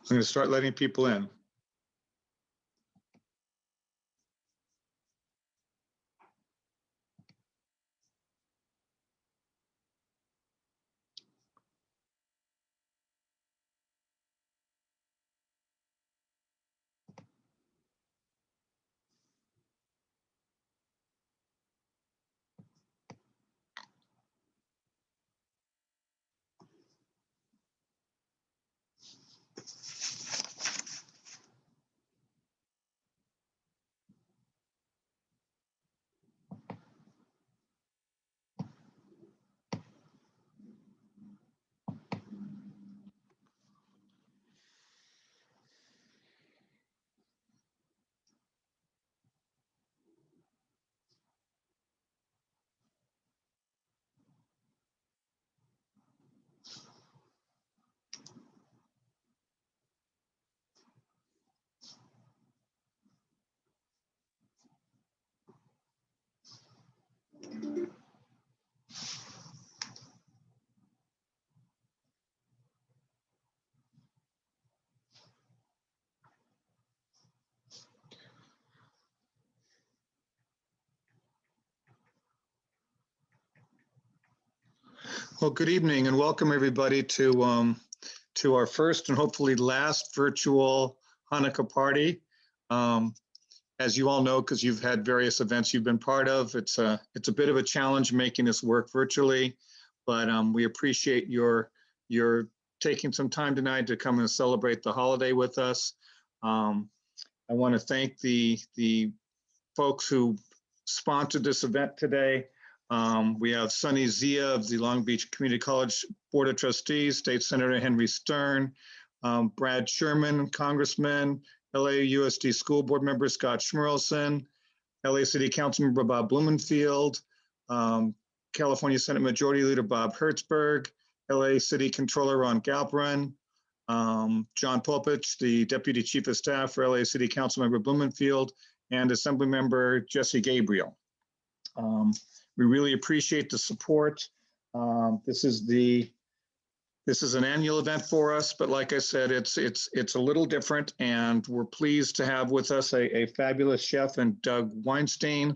I'm going to start letting people in. Well, good evening and welcome everybody to our first and hopefully last virtual Hanukkah party. As you all know, because you've had various events you've been part of, it's a bit of a challenge making this work virtually, but we appreciate your taking some time tonight to come and celebrate the holiday with us. I want to thank the folks who sponsored this event today. We have Sunny Zia of the Long Beach Community College Board of Trustees, State Senator Henry Stern, Brad Sherman, Congressman, LAUSD School Board Member Scott Schmerelson, LA City Council Member Bob Blumenfield, California Senate Majority Leader Bob Hertzberg, LA City Controller Ron Galperin, John Popich, the Deputy Chief of Staff for LA City Council Member Blumenfield, and Assembly Member Jesse Gabriel. We really appreciate the support. This is an annual event for us, but like I said, it's a little different, and we're pleased to have with us a fabulous chef and Doug Weinstein.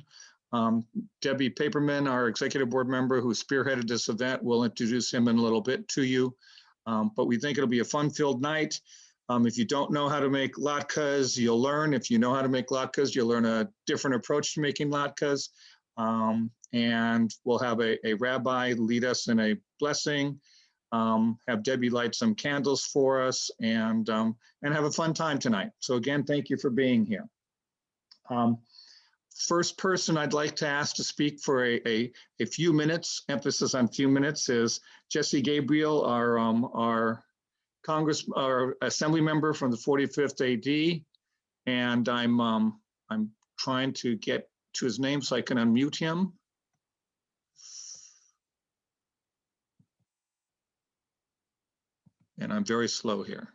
Debbie Paperman, our executive board member who spearheaded this event, will introduce him in a little bit to you. But we think it'll be a fun-filled night. If you don't know how to make latkes, you'll learn. If you know how to make latkes, you'll learn a different approach to making latkes. And we'll have a rabbi lead us in a blessing, have Debbie light some candles for us, and have a fun time tonight. So again, thank you for being here. First person I'd like to ask to speak for a few minutes, emphasis on few minutes, is Jesse Gabriel, our assembly member from the 45th AD. And I'm trying to get to his name so I can unmute him. And I'm very slow here.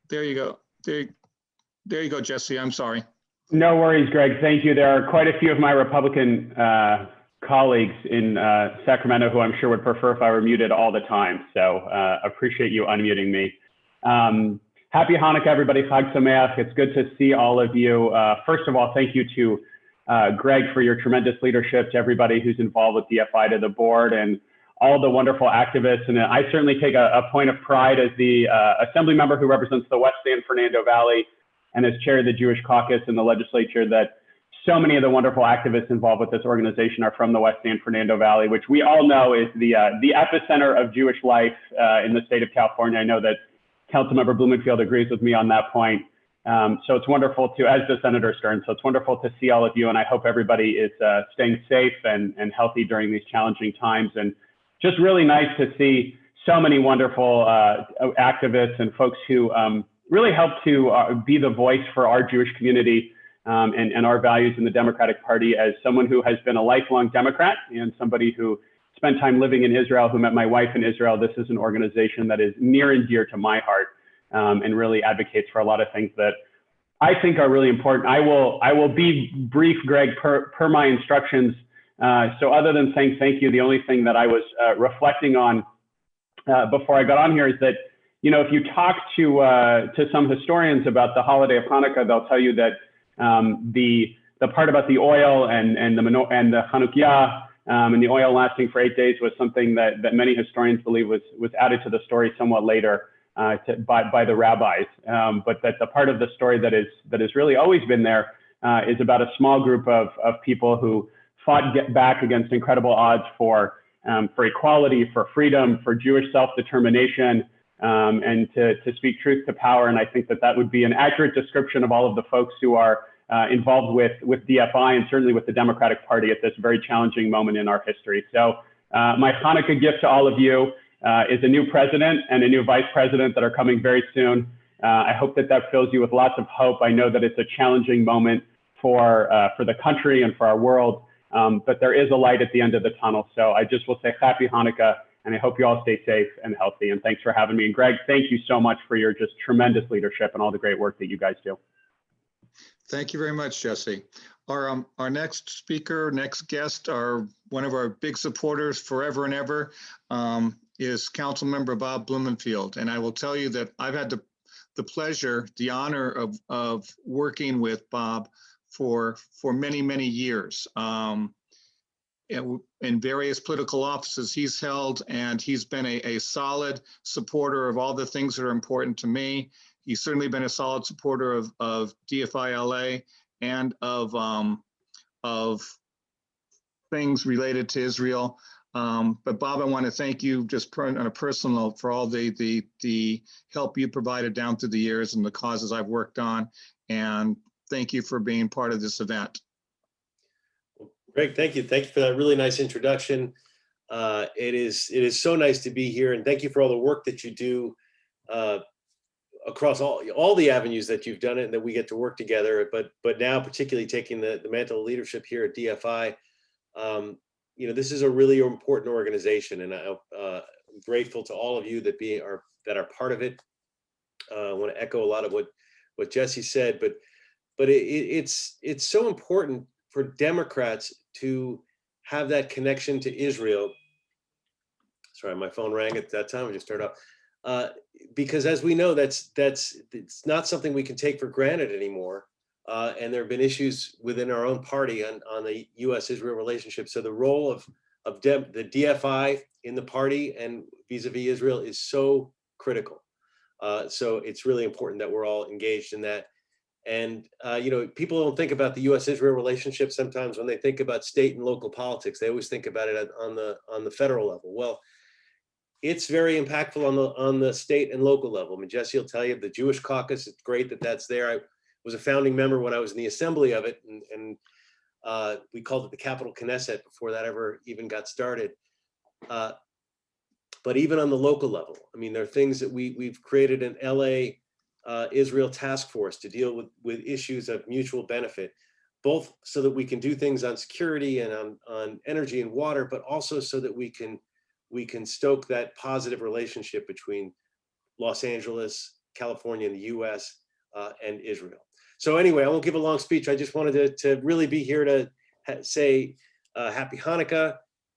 There you go. There you go, Jesse. I'm sorry. No worries, Greg. Thank you. There are quite a few of my Republican colleagues in Sacramento who I'm sure would prefer if I were muted all the time. So appreciate you unmuting me. Happy Hanukkah, everybody. Chag Sameach. It's good to see all of you. First of all, thank you to Greg for your tremendous leadership, to everybody who's involved with DFI, to the board, and all the wonderful activists. And I certainly take a point of pride as the assembly member who represents the West San Fernando Valley and as chair of the Jewish caucus in the legislature that so many of the wonderful activists involved with this organization are from the West San Fernando Valley, which we all know is the epicenter of Jewish life in the state of California. I know that Councilmember Blumenfield agrees with me on that point. So it's wonderful to, as does Senator Stern, so it's wonderful to see all of you, and I hope everybody is staying safe and healthy during these challenging times. And just really nice to see so many wonderful activists and folks who really help to be the voice for our Jewish community and our values in the Democratic Party. As someone who has been a lifelong Democrat and somebody who spent time living in Israel, who met my wife in Israel, this is an organization that is near and dear to my heart and really advocates for a lot of things that I think are really important. I will be brief, Greg, per my instructions. So other than saying thank you, the only thing that I was reflecting on before I got on here is that, you know, if you talk to some historians about the holiday of Hanukkah, they'll tell you that the part about the oil and the Chanukah and the oil lasting for 8 days was something that many historians believe was added to the story somewhat later by the rabbis. But that the part of the story that has really always been there is about a small group of people who fought back against incredible odds for equality, for freedom, for Jewish self-determination, and to speak truth to power. And I think that would be an accurate description of all of the folks who are involved with DFI and certainly with the Democratic Party at this very challenging moment in our history. So my Hanukkah gift to all of you is a new president and a new vice president that are coming very soon. I hope that fills you with lots of hope. I know that it's a challenging moment for the country and for our world, but there is a light at the end of the tunnel. So I just will say happy Hanukkah, and I hope you all stay safe and healthy. And thanks for having me. And Greg, thank you so much for your just tremendous leadership and all the great work that you guys do. Thank you very much, Jesse. Our next speaker, next guest, one of our big supporters forever and ever, is Councilmember Bob Blumenfield. And I will tell you that I've had the pleasure, the honor of working with Bob for many, many years in various political offices he's held, and he's been a solid supporter of all the things that are important to me. He's certainly been a solid supporter of DFI LA and of things related to Israel. But Bob, I want to thank you just on a personal note for all the help you provided down through the years and the causes I've worked on. And thank you for being part of this event. Greg, thank you. Thank you for that really nice introduction. It is so nice to be here, and thank you for all the work that you do across all the avenues that you've done it and that we get to work together. But now, particularly taking the mantle of leadership here at DFI, you know, this is a really important organization, and I'm grateful to all of you that are part of it. I want to echo a lot of what Jesse said, but it's so important for Democrats to have that connection to Israel. Sorry, my phone rang at that time. I just turned off. Because as we know, it's not something we can take for granted anymore. And there have been issues within our own party on the U.S.-Israel relationship. So the role of the DFI in the party and vis-a-vis Israel is so critical. So it's really important that we're all engaged in that. And, you know, people don't think about the U.S.-Israel relationship sometimes when they think about state and local politics. They always think about it on the federal level. Well, it's very impactful on the state and local level. I mean, Jesse will tell you the Jewish caucus, it's great that that's there. I was a founding member when I was in the assembly of it, and we called it the Capital Knesset before that ever even got started. But even on the local level, I mean, there are things that we've created an LA Israel task force to deal with issues of mutual benefit, both so that we can do things on security and on energy and water, but also so that we can stoke that positive relationship between Los Angeles, California, and the US and Israel. So anyway, I won't give a long speech. I just wanted to really be here to say Happy Hanukkah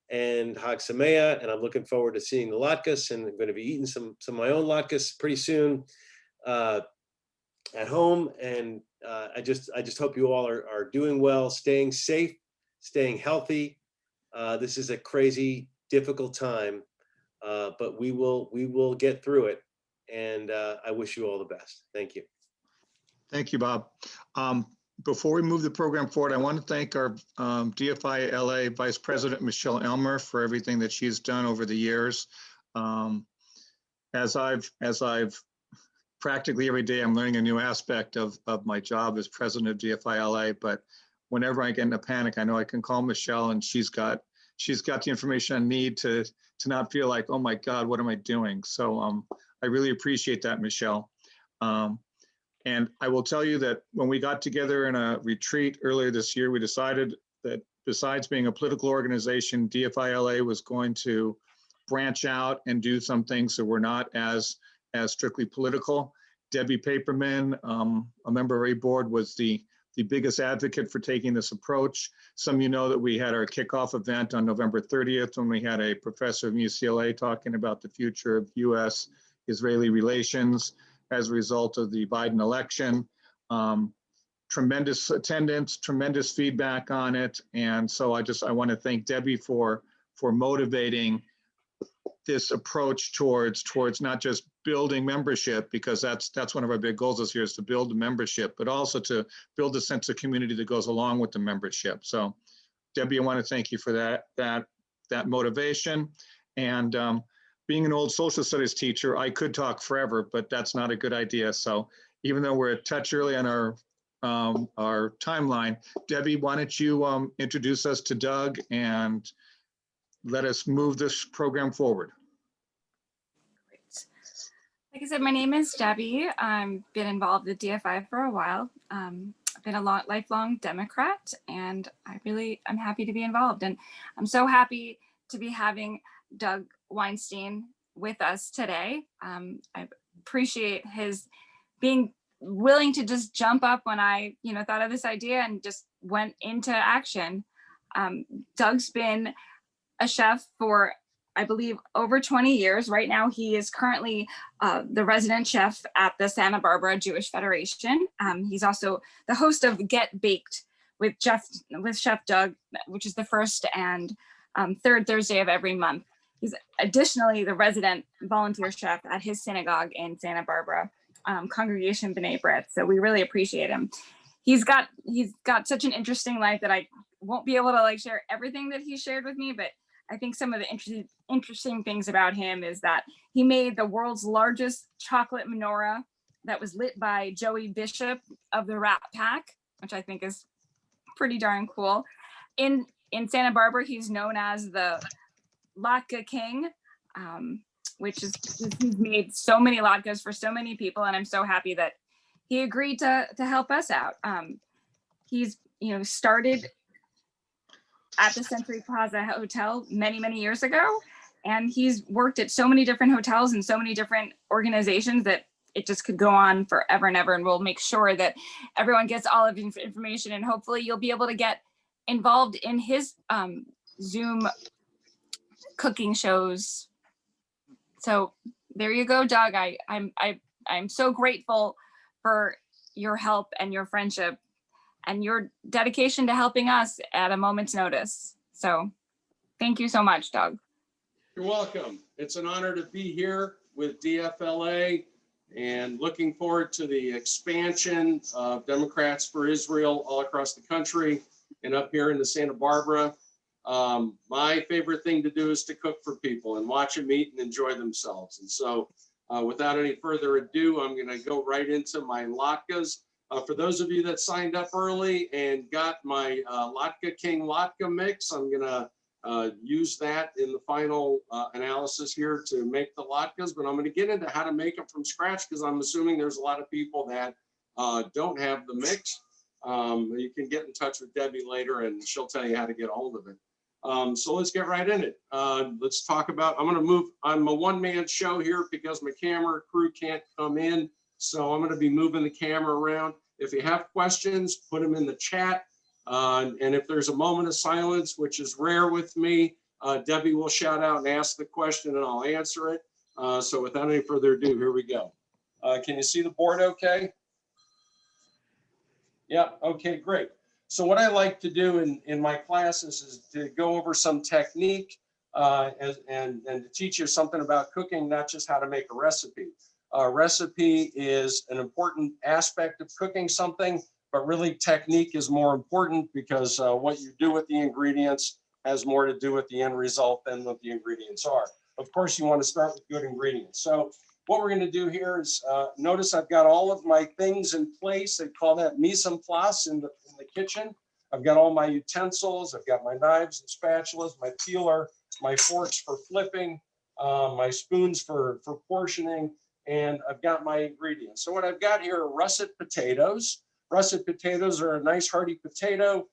and Hag Sameach, and I'm looking forward to seeing the latkes, and I'm going to be eating some of my own latkes pretty soon at home. And I just hope you all are doing well, staying safe, staying healthy. This is a crazy, difficult time, but we will get through it. And I wish you all the best. Thank you. Thank you, Bob. Before we move the program forward, I want to thank our DFI LA Vice President, Michelle Elmer, for everything that she's done over the years. As I've practically every day, I'm learning a new aspect of my job as president of DFI LA, but whenever I get in a panic, I know I can call Michelle, and she's got the information I need to not feel like, oh my God, what am I doing? So I really appreciate that, Michelle. And I will tell you that when we got together in a retreat earlier this year, we decided that besides being a political organization, DFI LA was going to branch out and do some things that were not as strictly political. Debbie Paperman, a member of our board, was the biggest advocate for taking this approach. Some of you know that we had our kickoff event on November 30th when we had a professor from UCLA talking about the future of US-Israeli relations as a result of the Biden election. Tremendous attendance, tremendous feedback on it. And so I want to thank Debbie for motivating this approach towards not just building membership, because that's one of our big goals this year, is to build the membership, but also to build a sense of community that goes along with the membership. So Debbie, I want to thank you for that motivation. And being an old social studies teacher, I could talk forever, but that's not a good idea. So even though we're a touch early on our timeline, Debbie, why don't you introduce us to Doug and let us move this program forward. Great. Like I said, my name is Debbie. I've been involved with DFI for a while. I've been a lifelong Democrat, and I'm happy to be involved. And I'm so happy to be having Doug Weinstein with us today. I appreciate his being willing to just jump up when I, thought of this idea and just went into action. Doug's been a chef for, I believe, over 20 years. Right now, he is currently the resident chef at the Santa Barbara Jewish Federation. He's also the host of Get Baked with Chef Doug, which is the first and third Thursday of every month. He's additionally the resident volunteer chef at his synagogue in Santa Barbara, Congregation B'nai B'rith. So we really appreciate him. He's got such an interesting life that I won't be able to share everything that he shared with me, but I think some of the interesting things about him is that he made the world's largest chocolate menorah that was lit by Joey Bishop of the Rat Pack, which I think is pretty darn cool. In Santa Barbara, he's known as the Latke King, which is, he's made so many latkes for so many people, and I'm so happy that he agreed to help us out. He's started at the Century Plaza Hotel many years ago, and he's worked at so many different hotels and so many different organizations that it just could go on forever and ever. And we'll make sure that everyone gets all of the information, and hopefully you'll be able to get involved in his Zoom cooking shows. So there you go, Doug. I'm so grateful for your help and your friendship and your dedication to helping us at a moment's notice. So thank you so much, Doug. You're welcome. It's an honor to be here with DFLA and looking forward to the expansion of Democrats for Israel all across the country and up here in the Santa Barbara. My favorite thing to do is to cook for people and watch them eat and enjoy themselves. And so without any further ado, I'm going to go right into my latkes. For those of you that signed up early and got my Latke King latke mix, I'm going to use that in the final analysis here to make the latkes, but I'm going to get into how to make them from scratch because I'm assuming there's a lot of people that don't have the mix. You can get in touch with Debbie later and she'll tell you how to get a hold of it. So let's get right in it. Let's talk about, I'm a one-man show here because my camera crew can't come in. So I'm going to be moving the camera around. If you have questions, put them in the chat. And if there's a moment of silence, which is rare with me, Debbie will shout out and ask the question and I'll answer it. So without any further ado, here we go. Can you see the board okay? Yeah, okay, great. So what I like to do in my classes is to go over some technique and to teach you something about cooking, not just how to make a recipe. Recipe is an important aspect of cooking something, but really technique is more important because what you do with the ingredients has more to do with the end result than what the ingredients are. Of course, you want to start with good ingredients. So what we're going to do here is notice I've got all of my things in place. They call that mise en place in the kitchen. I've got all my utensils. I've got my knives and spatulas, my peeler, my forks for flipping, my spoons for portioning, and I've got my ingredients. So what I've got here are russet potatoes. Russet potatoes are a nice hearty potato.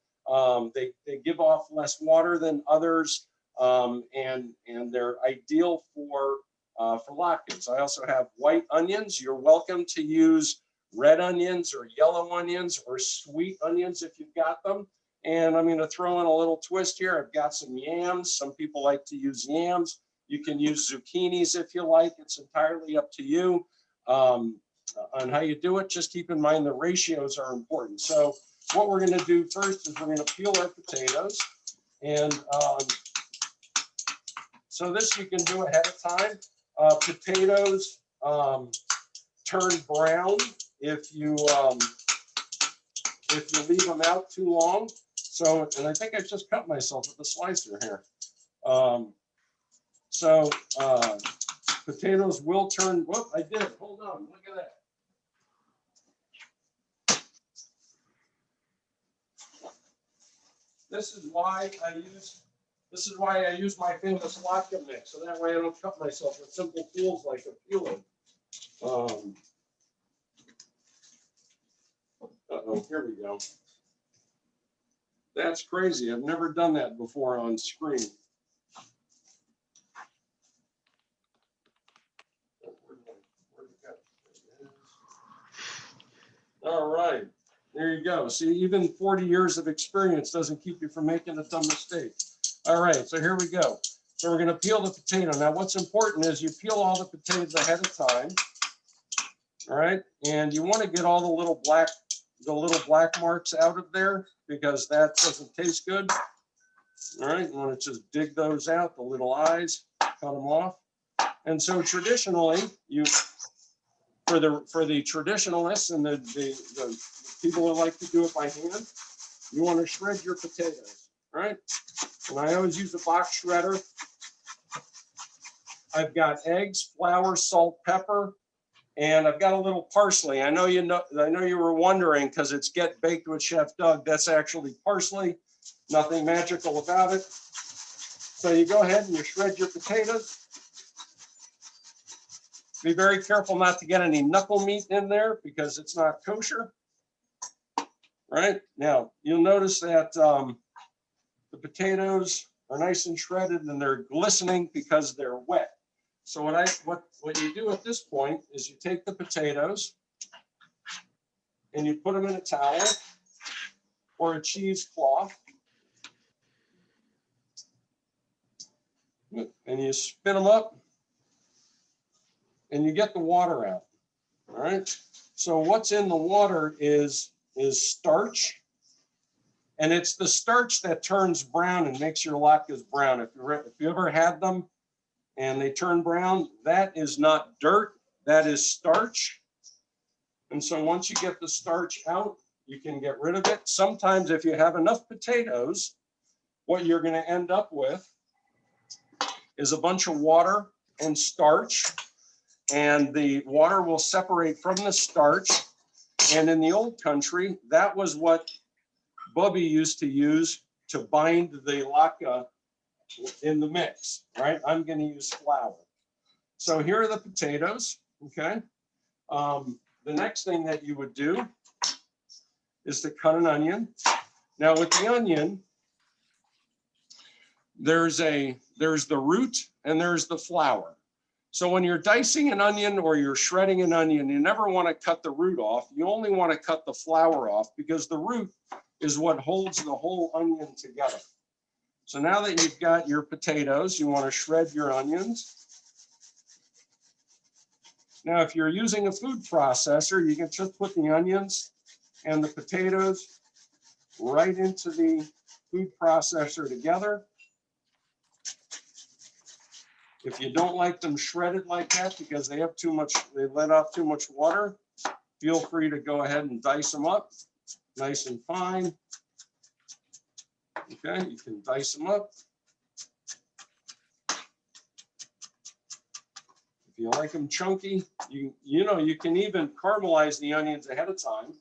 They give off less water than others, and they're ideal for for latkes. I also have white onions. You're welcome to use red onions or yellow onions or sweet onions if you've got them. And I'm going to throw in a little twist here. I've got some yams. Some people like to use yams. You can use zucchinis if you like. It's entirely up to you on how you do it. Just keep in mind the ratios are important. So what we're going to do first is we're going to peel our potatoes. And so this you can do ahead of time. Potatoes turn brown if you leave them out too long. So, and I think I just cut myself with the slicer here. Potatoes will turn, whoop, I did, hold on, look at that. This is why I use my famous latke mix, so that way I don't cut myself with simple tools like a peeler. Here we go. That's crazy. I've never done that before on screen. All right, there you go. See, even 40 years of experience doesn't keep you from making a dumb mistake. All right, so here we go. So we're going to peel the potato. Now, what's important is you peel all the potatoes ahead of time. All right, and you want to get all the little black marks out of there because that doesn't taste good. All right, you want to just dig those out, the little eyes, cut them off. And so traditionally, for the traditionalists and the people who like to do it by hand, you want to shred your potatoes, right? And I always use a box shredder. I've got eggs, flour, salt, pepper, and I've got a little parsley. I know you were wondering because it's Get Baked with Chef Doug. That's actually parsley. Nothing magical about it. So you go ahead and you shred your potatoes. Be very careful not to get any knuckle meat in there because it's not kosher. Right now, you'll notice that the potatoes are nice and shredded and they're glistening because they're wet. So what you do at this point is you take the potatoes and you put them in a towel or a cheesecloth and you spin them up and you get the water out. All right. So what's in the water is starch, and it's the starch that turns brown and makes your latkes brown. If you ever had them and they turn brown, that is not dirt, that is starch. And so once you get the starch out, you can get rid of it. Sometimes if you have enough potatoes, what you're going to end up with is a bunch of water and starch, and the water will separate from the starch. And in the old country, that was what Bubby used to use to bind the latke in the mix, right? I'm going to use flour. So here are the potatoes, okay? The next thing that you would do is to cut an onion. Now with the onion, there's the root and there's the flour. So when you're dicing an onion or you're shredding an onion, you never want to cut the root off. You only want to cut the flour off because the root is what holds the whole onion together. So now that you've got your potatoes, you want to shred your onions. Now, if you're using a food processor, you can just put the onions and the potatoes right into the food processor together. If you don't like them shredded like that because they let off too much water, feel free to go ahead and dice them up nice and fine. Okay, you can dice them up. If you like them chunky, you can even caramelize the onions ahead of time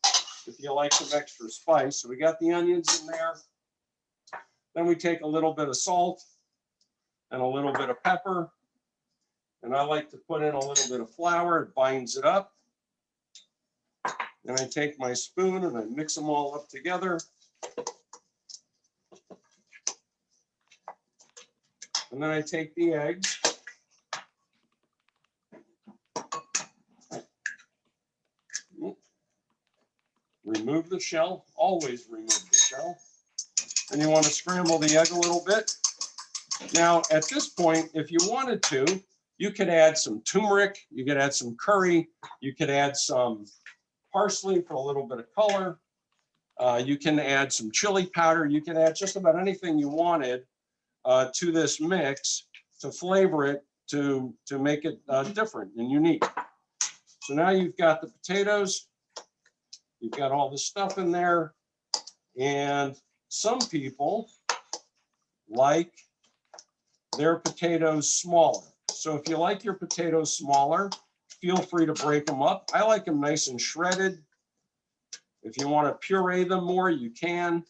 if you like some extra spice. So we got the onions in there. Then we take a little bit of salt and a little bit of pepper. And I like to put in a little bit of flour. It binds it up. Then I take my spoon and I mix them all up together. And then I take the eggs remove the shell, always remove the shell. And you want to scramble the egg a little bit. Now, at this point, if you wanted to, you could add some turmeric, you could add some curry, you could add some parsley for a little bit of color. You can add some chili powder. You can add just about anything you wanted to this mix to flavor it, to make it different and unique. So now you've got the potatoes, you've got all the stuff in there, and some people like their potatoes smaller. So if you like your potatoes smaller, feel free to break them up. I like them nice and shredded. If you want to puree them more, you can.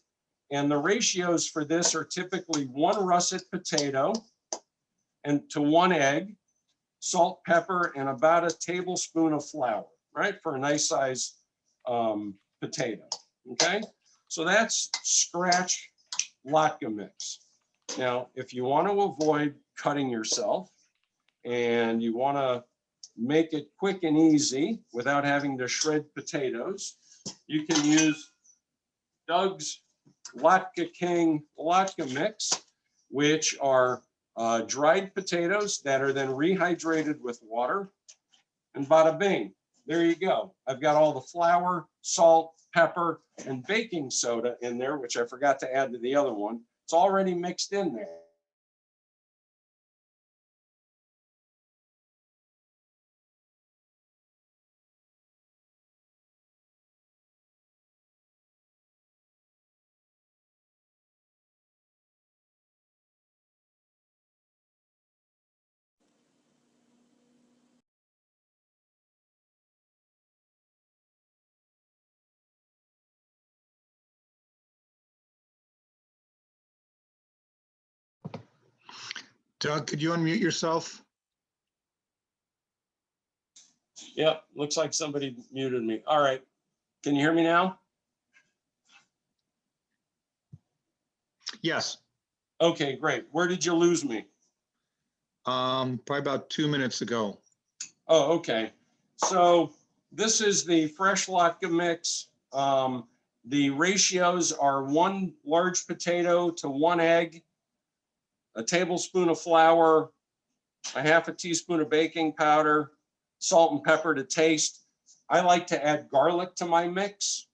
And the ratios for this are typically 1 russet potato and to 1 egg, salt, pepper, and about a tablespoon of flour, right? For a nice size potato, okay? So that's scratch latke mix. Now, if you want to avoid cutting yourself and you want to make it quick and easy without having to shred potatoes, you can use Doug's Latke King latke mix, which are dried potatoes that are then rehydrated with water, and bada bing, there you go. I've got all the flour, salt, pepper, and baking soda in there, which I forgot to add to the other one. It's already mixed in there. Doug, could you unmute yourself? Yep, looks like somebody muted me. All right, can you hear me now? Yes. Okay, great. Where did you lose me? Probably about 2 minutes ago. Oh, okay. So this is the fresh latke mix. The ratios are 1 large potato to 1 egg, a tablespoon of flour, a half a teaspoon of baking powder, salt and pepper to taste. I like to add garlic to my mix.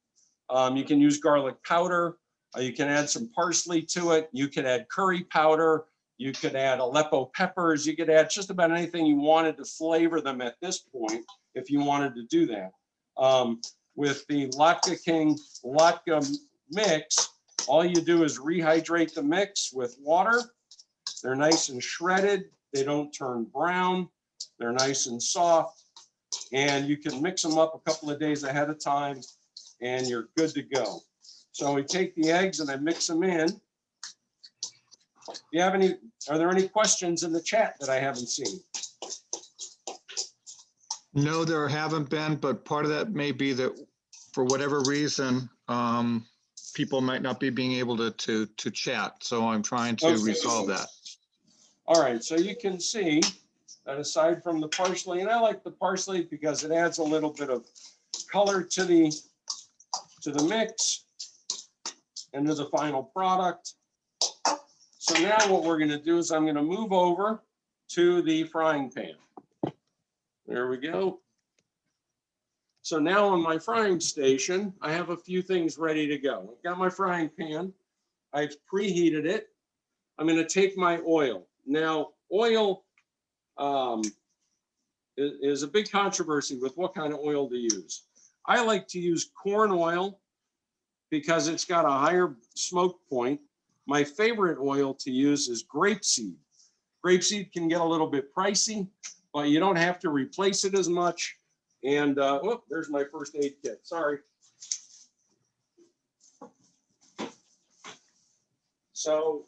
You can use garlic powder. You can add some parsley to it. You could add curry powder. You could add Aleppo peppers. You could add just about anything you wanted to flavor them at this point, if you wanted to do that. With the Latke King latke mix, all you do is rehydrate the mix with water. They're nice and shredded. They don't turn brown. They're nice and soft. And you can mix them up a couple of days ahead of time and you're good to go. So we take the eggs and I mix them in. Do you have any, are there any questions in the chat that I haven't seen? No, there haven't been, but part of that may be that for whatever reason, people might not be being able to chat. So I'm trying to Okay. resolve that. All right, so you can see that aside from the parsley, and I like the parsley because it adds a little bit of color to the mix and to the final product. So now what we're going to do is I'm going to move over to the frying pan. There we go. So now on my frying station, I have a few things ready to go. I've got my frying pan. I've preheated it. I'm going to take my oil. Now, oil is a big controversy with what kind of oil to use. I like to use corn oil because it's got a higher smoke point. My favorite oil to use is grapeseed. Grapeseed can get a little bit pricey, but you don't have to replace it as much. And, oh, there's my first aid kit, sorry. So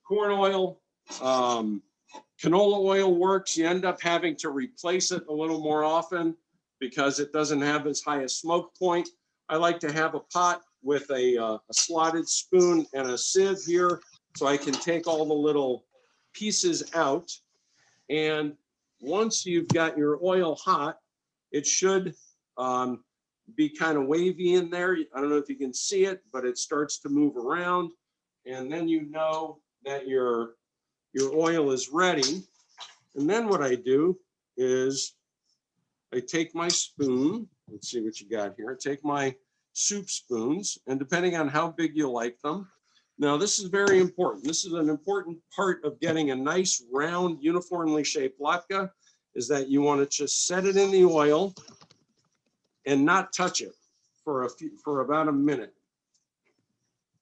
corn oil, canola oil works. You end up having to replace it a little more often because it doesn't have as high a smoke point. I like to have a pot with a slotted spoon and a sieve here so I can take all the little pieces out. And once you've got your oil hot, it should be kind of wavy in there. I don't know if you can see it, but it starts to move around. And then you know that your oil is ready. And then what I do is I take my spoon. Let's see what you got here. I take my soup spoons, and depending on how big you like them. Now, this is very important. This is an important part of getting a nice, round, uniformly shaped latke, is that you want to just set it in the oil and not touch it for about a minute.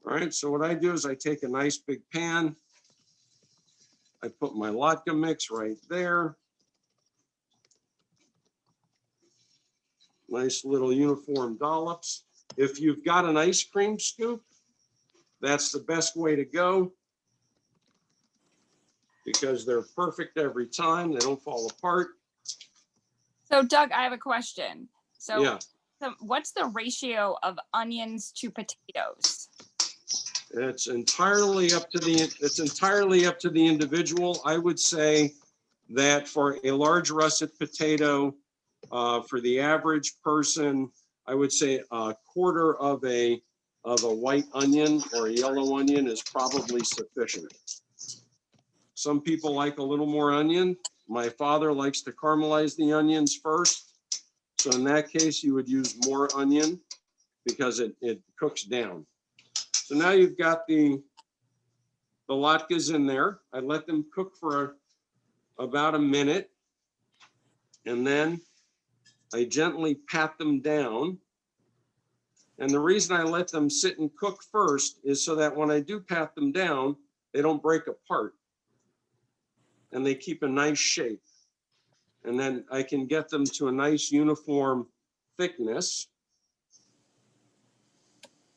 All right, so what I do is I take a nice big pan. I put my latke mix right there. Nice little uniform dollops. If you've got an ice cream scoop, that's the best way to go because they're perfect every time. They don't fall apart. So Doug, I have a question. So, Yeah. What's the ratio of onions to potatoes? It's entirely up to the individual. I would say that for a large russet potato, for the average person, I would say a quarter of a white onion or a yellow onion is probably sufficient. Some people like a little more onion. My father likes to caramelize the onions first. So in that case, you would use more onion because it cooks down. So now you've got the latkes in there. I let them cook for about a minute. And then I gently pat them down. And the reason I let them sit and cook first is so that when I do pat them down, they don't break apart and they keep a nice shape. And then I can get them to a nice uniform thickness.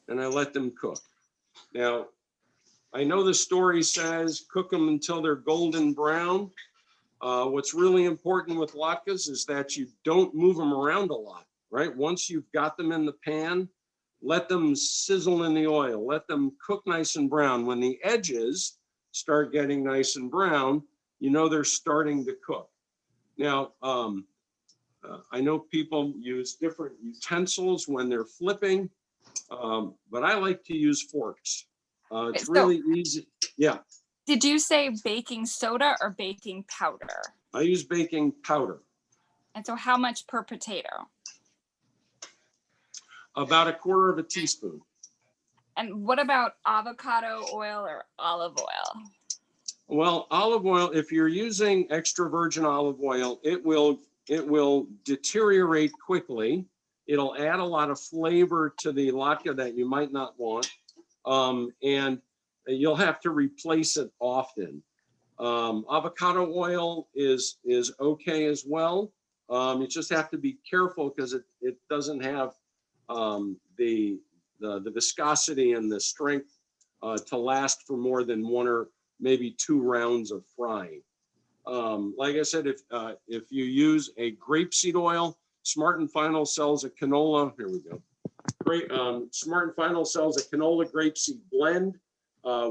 And I let them cook. Now, I know the story says cook them until they're golden brown. What's really important with latkes is that you don't move them around a lot, right? Once you've got them in the pan, let them sizzle in the oil, let them cook nice and brown. When the edges start getting nice and brown, you know they're starting to cook. Now, I know people use different utensils when they're flipping, but I like to use forks. It's really easy. Yeah. Did you say baking soda or baking powder? I use baking powder. And so how much per potato? About a quarter of a teaspoon. And what about avocado oil or olive oil? Well, olive oil, if you're using extra virgin olive oil, it will deteriorate quickly. It'll add a lot of flavor to the latke that you might not want. And you'll have to replace it often. Avocado oil is okay as well. You just have to be careful because it doesn't have the viscosity and the strength to last for more than one or maybe 2 rounds of frying. Like I said, if you use a grapeseed oil, Smart and Final sells a canola. Here we go. Great. Smart and Final sells a canola grapeseed blend,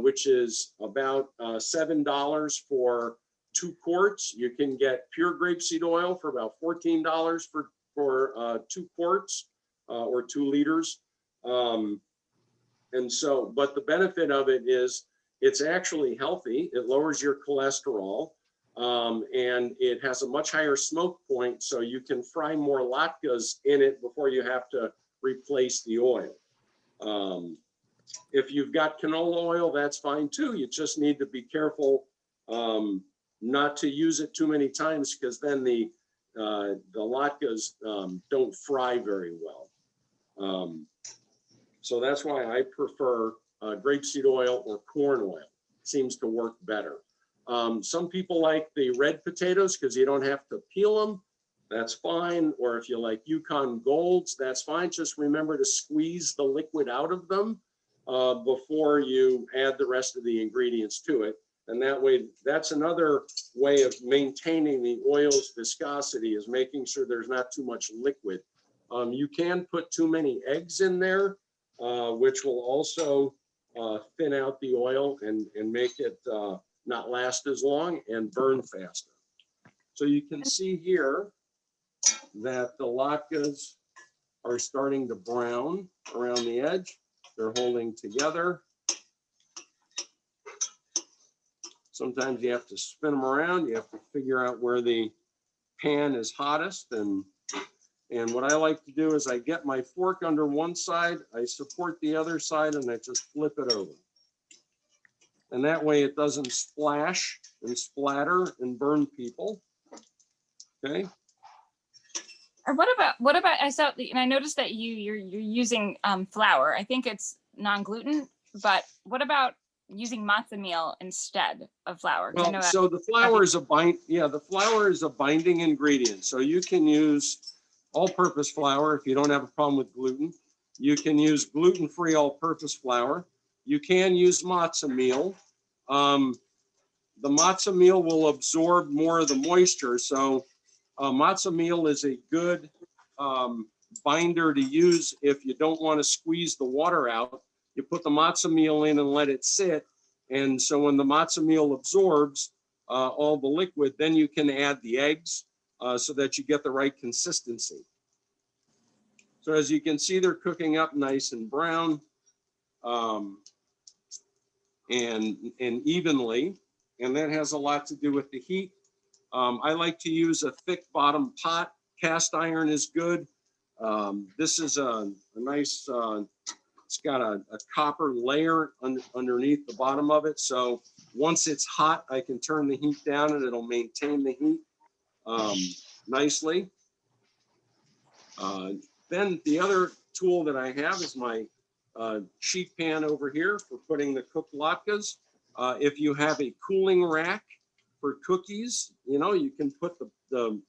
which is about $7 for 2 quarts. You can get pure grapeseed oil for about $14 for 2 quarts or 2 liters. And so, but the benefit of it is it's actually healthy. It lowers your cholesterol, and it has a much higher smoke point, so you can fry more latkes in it before you have to replace the oil. If you've got canola oil, that's fine too. You just need to be careful not to use it too many times, because then the latkes don't fry very well. So that's why I prefer grapeseed oil or corn oil. It seems to work better. Some people like the red potatoes because you don't have to peel them. That's fine. Or if you like Yukon Golds, that's fine. Just remember to squeeze the liquid out of them before you add the rest of the ingredients to it. And that way, that's another way of maintaining the oil's viscosity, is making sure there's not too much liquid. You can put too many eggs in there, which will also thin out the oil and make it not last as long and burn faster. So you can see here that the latkes are starting to brown around the edge. They're holding together. Sometimes you have to spin them around. You have to figure out where the pan is hottest. And what I like to do is I get my fork under one side, I support the other side, and I just flip it over. And that way it doesn't splash and splatter and burn people. Okay. Or what about I saw, and I noticed that you're using flour. I think it's non-gluten, but what about using matzo meal instead of flour? 'Cause I know Well, that- so the flour is the flour is a binding ingredient. So you can use all-purpose flour if you don't have a problem with gluten. You can use gluten-free all-purpose flour. You can use matzo meal. The matzo meal will absorb more of the moisture. So matzo meal is a good binder to use if you don't want to squeeze the water out. You put the matzo meal in and let it sit. And so when the matzo meal absorbs all the liquid, then you can add the eggs so that you get the right consistency. So as you can see, they're cooking up nice and brown and evenly. And that has a lot to do with the heat. I like to use a thick bottom pot. Cast iron is good. This is a nice, it's got a copper layer underneath the bottom of it. So once it's hot, I can turn the heat down and it'll maintain the heat nicely. Then the other tool that I have is my sheet pan over here for putting the cooked latkes. If you have a cooling rack for cookies, you know, you can put the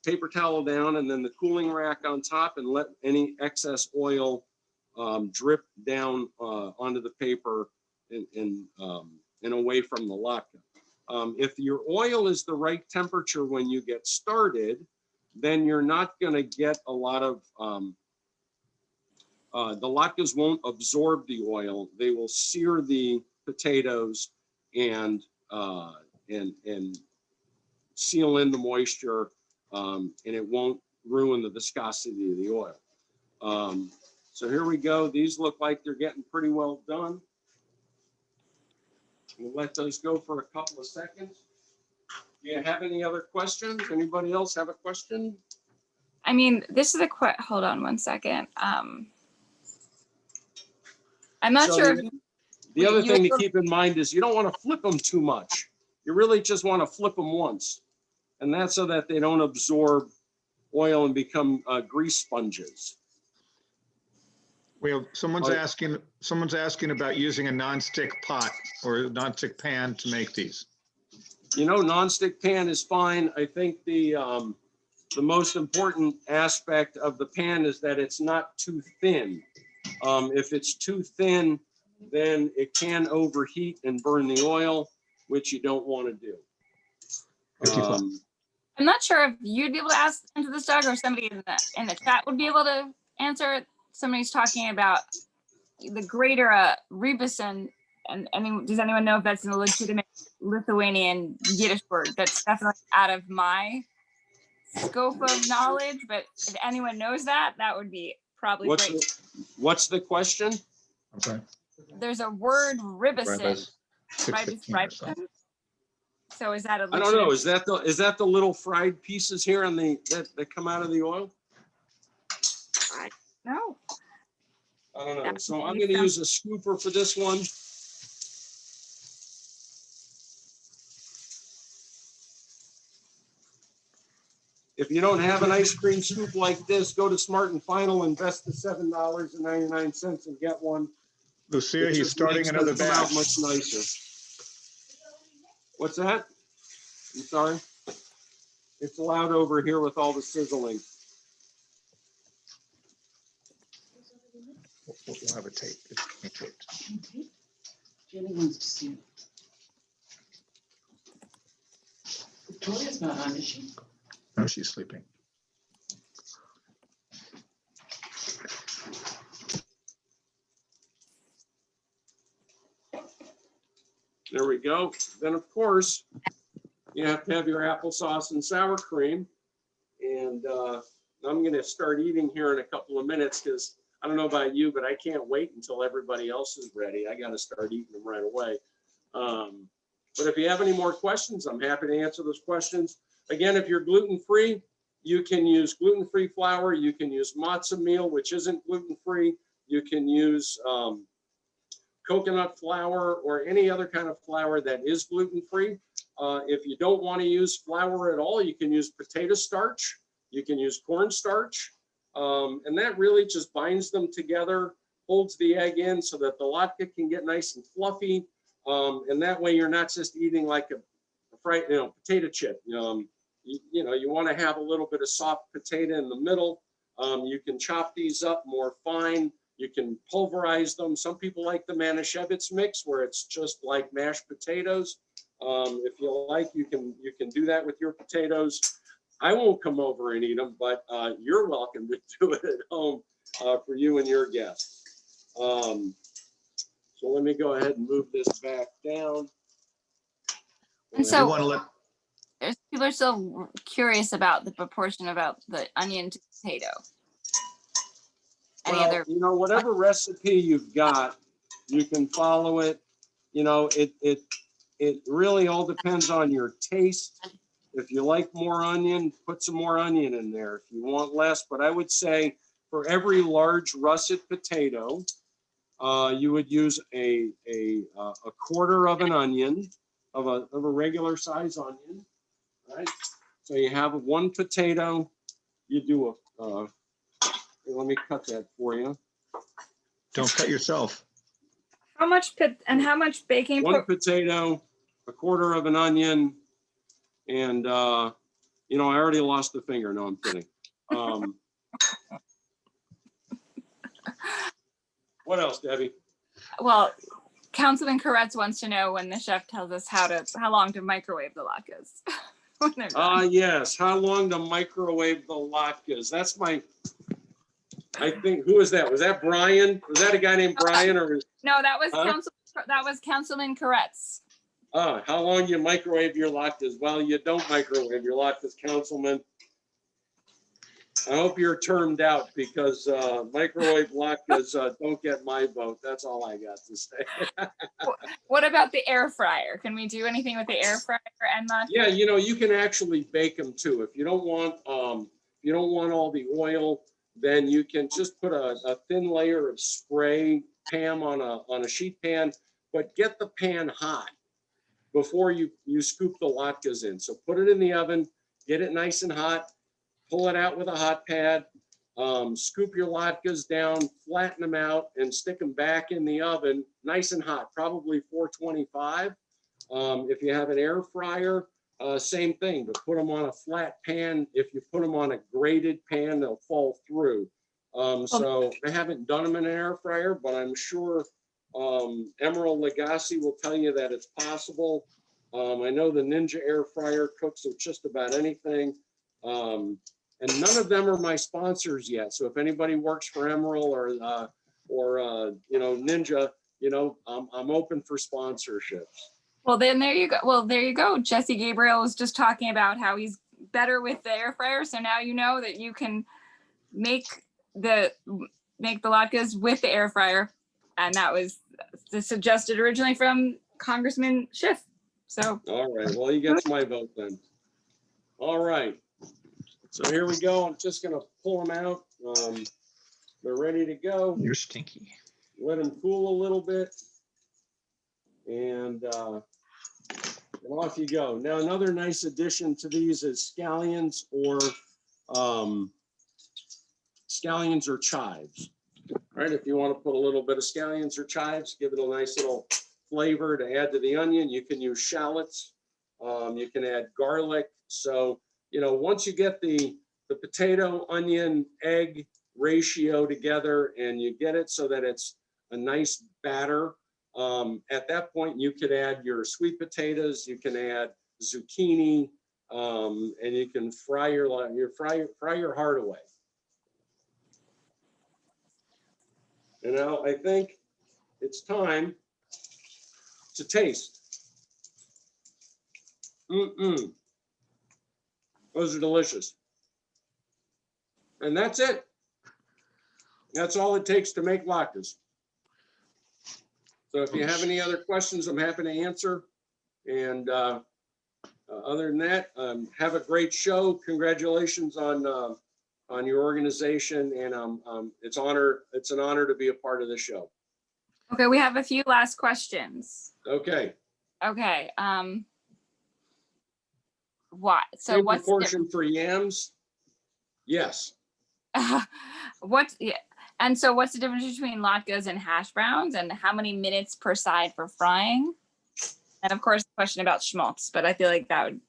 paper towel down and then the cooling rack on top and let any excess oil drip down onto the paper and away from the latke. If your oil is the right temperature when you get started, then you're not going to get a lot of, the latkes won't absorb the oil. They will sear the potatoes and seal in the moisture, and it won't ruin the viscosity of the oil. So here we go. These look like they're getting pretty well done. We'll let those go for a couple of seconds. Do you have any other questions? Anybody else have a question? I mean, this is hold on one second. I'm not So sure. the other thing to keep in mind is you don't want to flip them too much. You really just want to flip them once. And that's so that they don't absorb oil and become grease sponges. We have, someone's asking about using a nonstick pot or a nonstick pan to make these. You know, nonstick pan is fine. I think the most important aspect of the pan is that it's not too thin. If it's too thin, then it can overheat and burn the oil, which you don't want to do. I'm not sure if you'd be able to answer this, Doug, or somebody in the chat would be able to answer. Somebody's talking about the greater rebus, and does anyone know if that's a legitimate Lithuanian Yiddish word? That's definitely out of my scope of knowledge, but if anyone knows that, that would be probably great. What's the question? I'm sorry. There's a word ribusin. Ribus. So is that a I don't know. Is that the little fried pieces here on that come out of the oil? No. I don't know. So I'm going to use a scooper for this one. If you don't have an ice cream scoop like this, go to Smart and Final, invest the $7.99 and get one. Lucia, he's starting another batch. Much nicer. What's that? I'm sorry. It's loud over here with all the sizzling. We'll have a tape. It's taped. Jenny wants to see it. Victoria's not on, is she? No, she's sleeping. There we go. Then, of course, you have to have your applesauce and sour cream. And I'm going to start eating here in a couple of minutes because I don't know about you, but I can't wait until everybody else is ready. I got to start eating them right away. But if you have any more questions, I'm happy to answer those questions. Again, if you're gluten-free, you can use gluten-free flour. You can use matzo meal, which isn't gluten-free. You can use coconut flour or any other kind of flour that is gluten-free. If you don't want to use flour at all, you can use potato starch. You can use cornstarch. And that really just binds them together, holds the egg in so that the latke can get nice and fluffy. And that way you're not just eating like a fried, potato chip. You want to have a little bit of soft potato in the middle. You can chop these up more fine. You can pulverize them. Some people like the Manischewitz mix where it's just like mashed potatoes. If you like, you can do that with your potatoes. I won't come over and eat them, but you're welcome to do it at home for you and your guests. So let me go ahead and move this back down. And You so want to let, people are still curious about the proportion about the onion to potato. Any Well, other? whatever recipe you've got, you can follow it. It really all depends on your taste. If you like more onion, put some more onion in there. If you want less, but I would say for every large russet potato, you would use a quarter of an onion, of a regular size onion, right? So you have one potato, you do let me cut that for you. don't cut yourself. How much how much baking? One potato, a quarter of an onion, and I already lost the finger. No, I'm kidding. What else, Debbie? Well, Councilman Koretz wants to know when the chef tells us how long to microwave the latkes. When they're done. Yes. How long to microwave the latkes? That's I think, who was that? Was that Brian? Was that a guy named Brian or? No, that was Huh? Councilman Koretz. How long you microwave your latkes? Well, you don't microwave your latkes, Councilman. I hope you're termed out because microwave latkes don't get my vote. That's all I got to say. What about the air fryer? Can we do anything with the air fryer and latkes? Yeah, you can actually bake them too. If you don't want all the oil, then you can just put a thin layer of spray Pam on a sheet pan, but get the pan hot before you scoop the latkes in. So put it in the oven, get it nice and hot, pull it out with a hot pad, scoop your latkes down, flatten them out, and stick them back in the oven, nice and hot, probably 425. If you have an air fryer, same thing, but put them on a flat pan. If you put them on a grated pan, they'll fall through. So I haven't done them in an air fryer, but I'm sure Emerald Lagasse will tell you that it's possible. I know the Ninja air fryer cooks with just about anything. And none of them are my sponsors yet. So if anybody works for Emerald or Ninja, I'm open for sponsorships. Well, then there you go. Well, there you go. Jesse Gabriel was just talking about how he's better with the air fryer. So now you know that you can make the latkes with the air fryer, and that was suggested originally from Congressman Schiff. So all right, well, he gets my vote then. All right, so here we go. I'm just gonna pull them out. They're ready to go. You're stinky. Let them cool a little bit, and off you go. Now, another nice addition to these is scallions or chives. All right, if you want to put a little bit of scallions or chives, give it a nice little flavor to add to the onion. You can use shallots. You can add garlic. So, once you get the potato, onion, egg ratio together and you get it so that it's a nice batter, at that point, you could add your sweet potatoes, you can add zucchini, and you can fry your heart away. I think it's time to taste. Those are delicious. And that's it. That's all it takes to make latkes. So if you have any other questions, I'm happy to answer. And other than that, have a great show. Congratulations on your organization, and it's an honor to be a part of the show. Okay, we have a few last questions. Okay. Okay. What? So Same what's proportion for yams? Yes. yeah. And so what's the difference between latkes and hash browns, and how many minutes per side for frying? And of course, the question about schmaltz, but I feel like that would,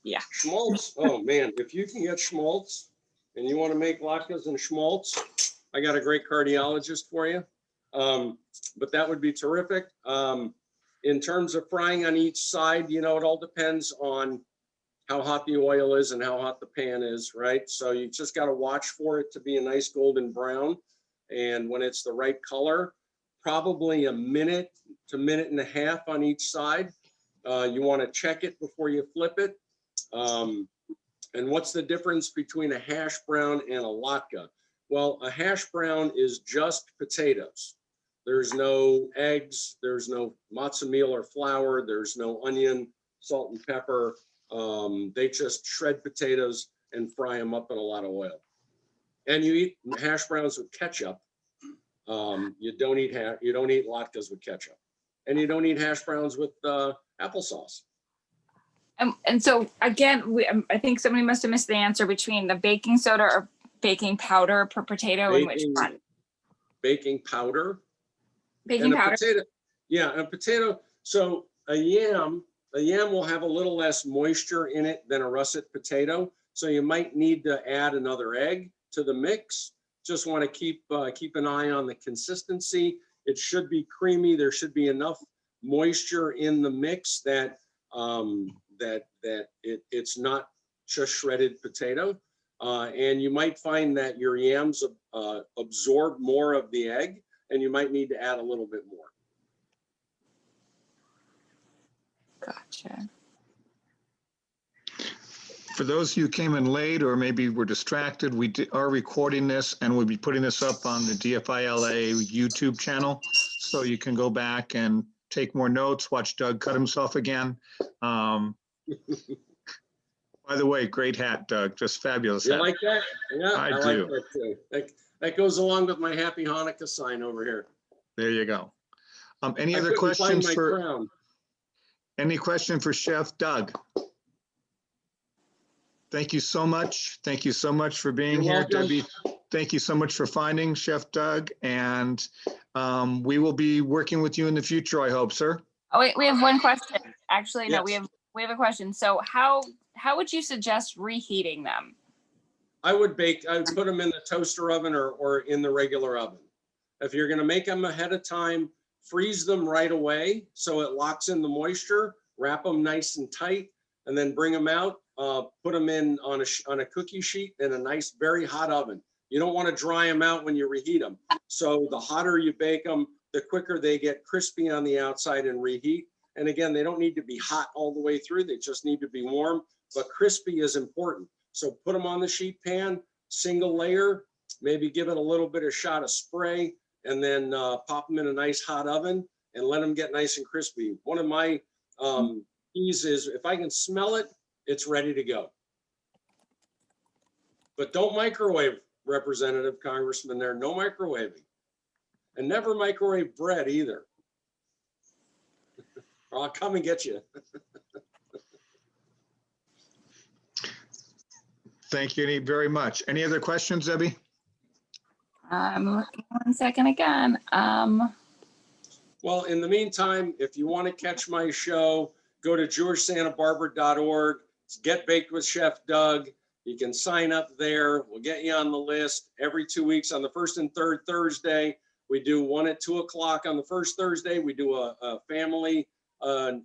yeah. Schmaltz. Oh man, if you can get schmaltz and you want to make latkes and schmaltz, I got a great cardiologist for you. But that would be terrific. In terms of frying on each side, it all depends on how hot the oil is and how hot the pan is, right? So you just got to watch for it to be a nice golden brown. And when it's the right color, probably a minute to minute and a half on each side. You want to check it before you flip it. And what's the difference between a hash brown and a latke? Well, a hash brown is just potatoes. There's no eggs, there's no matzo meal or flour, there's no onion, salt and pepper. They just shred potatoes and fry them up in a lot of oil. And you eat hash browns with ketchup. You don't eat latkes with ketchup, and you don't eat hash browns with applesauce. And so again, I think somebody must have missed the answer between the baking soda or baking powder per potato and which one? Baking powder. Baking powder. Potato, yeah, a potato. So a yam will have a little less moisture in it than a russet potato. So you might need to add another egg to the mix. Just want to keep an eye on the consistency. It should be creamy. There should be enough moisture in the mix that it's not just shredded potato. And you might find that your yams absorb more of the egg, and you might need to add a little bit more. Gotcha. For those of you who came in late or maybe were distracted, we are recording this and we'll be putting this up on the DFI LA YouTube channel. So you can go back and take more notes, watch Doug cut himself again. By the way, great hat, Doug, just fabulous You hat. like that? Yeah, I like do. that too. That goes along with my happy Hanukkah sign over here. There you go. Any I other couldn't find questions my for, crown. any question for Chef Doug? Thank you so much. Thank you so much for being You're here, welcome. Debbie. Thank you so much for finding Chef Doug, and we will be working with you in the future, I hope, sir. Oh wait, we have one question. Actually, no, Yes. we have a question. So how would you suggest reheating them? I would put them in the toaster oven or in the regular oven. If you're going to make them ahead of time, freeze them right away so it locks in the moisture, wrap them nice and tight, and then bring them out, put them in on a cookie sheet in a nice, very hot oven. You don't want to dry them out when you reheat them. So the hotter you bake them, the quicker they get crispy on the outside and reheat. And again, they don't need to be hot all the way through. They just need to be warm, but crispy is important. So put them on the sheet pan, single layer, maybe give it a little bit of shot of spray, and then pop them in a nice hot oven and let them get nice and crispy. One of my keys is if I can smell it, it's ready to go. But don't microwave, Representative Congressman, there, no microwaving. And never microwave bread either. Or I'll come and get you. Thank you very much. Any other questions, Debbie? I'm looking 1 second again. Well, in the meantime, if you want to catch my show, go to jewishsantabarbara.org. It's Get Baked with Chef Doug. You can sign up there. We'll get you on the list every 2 weeks on the first and third Thursday. We do one at 2 o'clock on the first Thursday. We do a family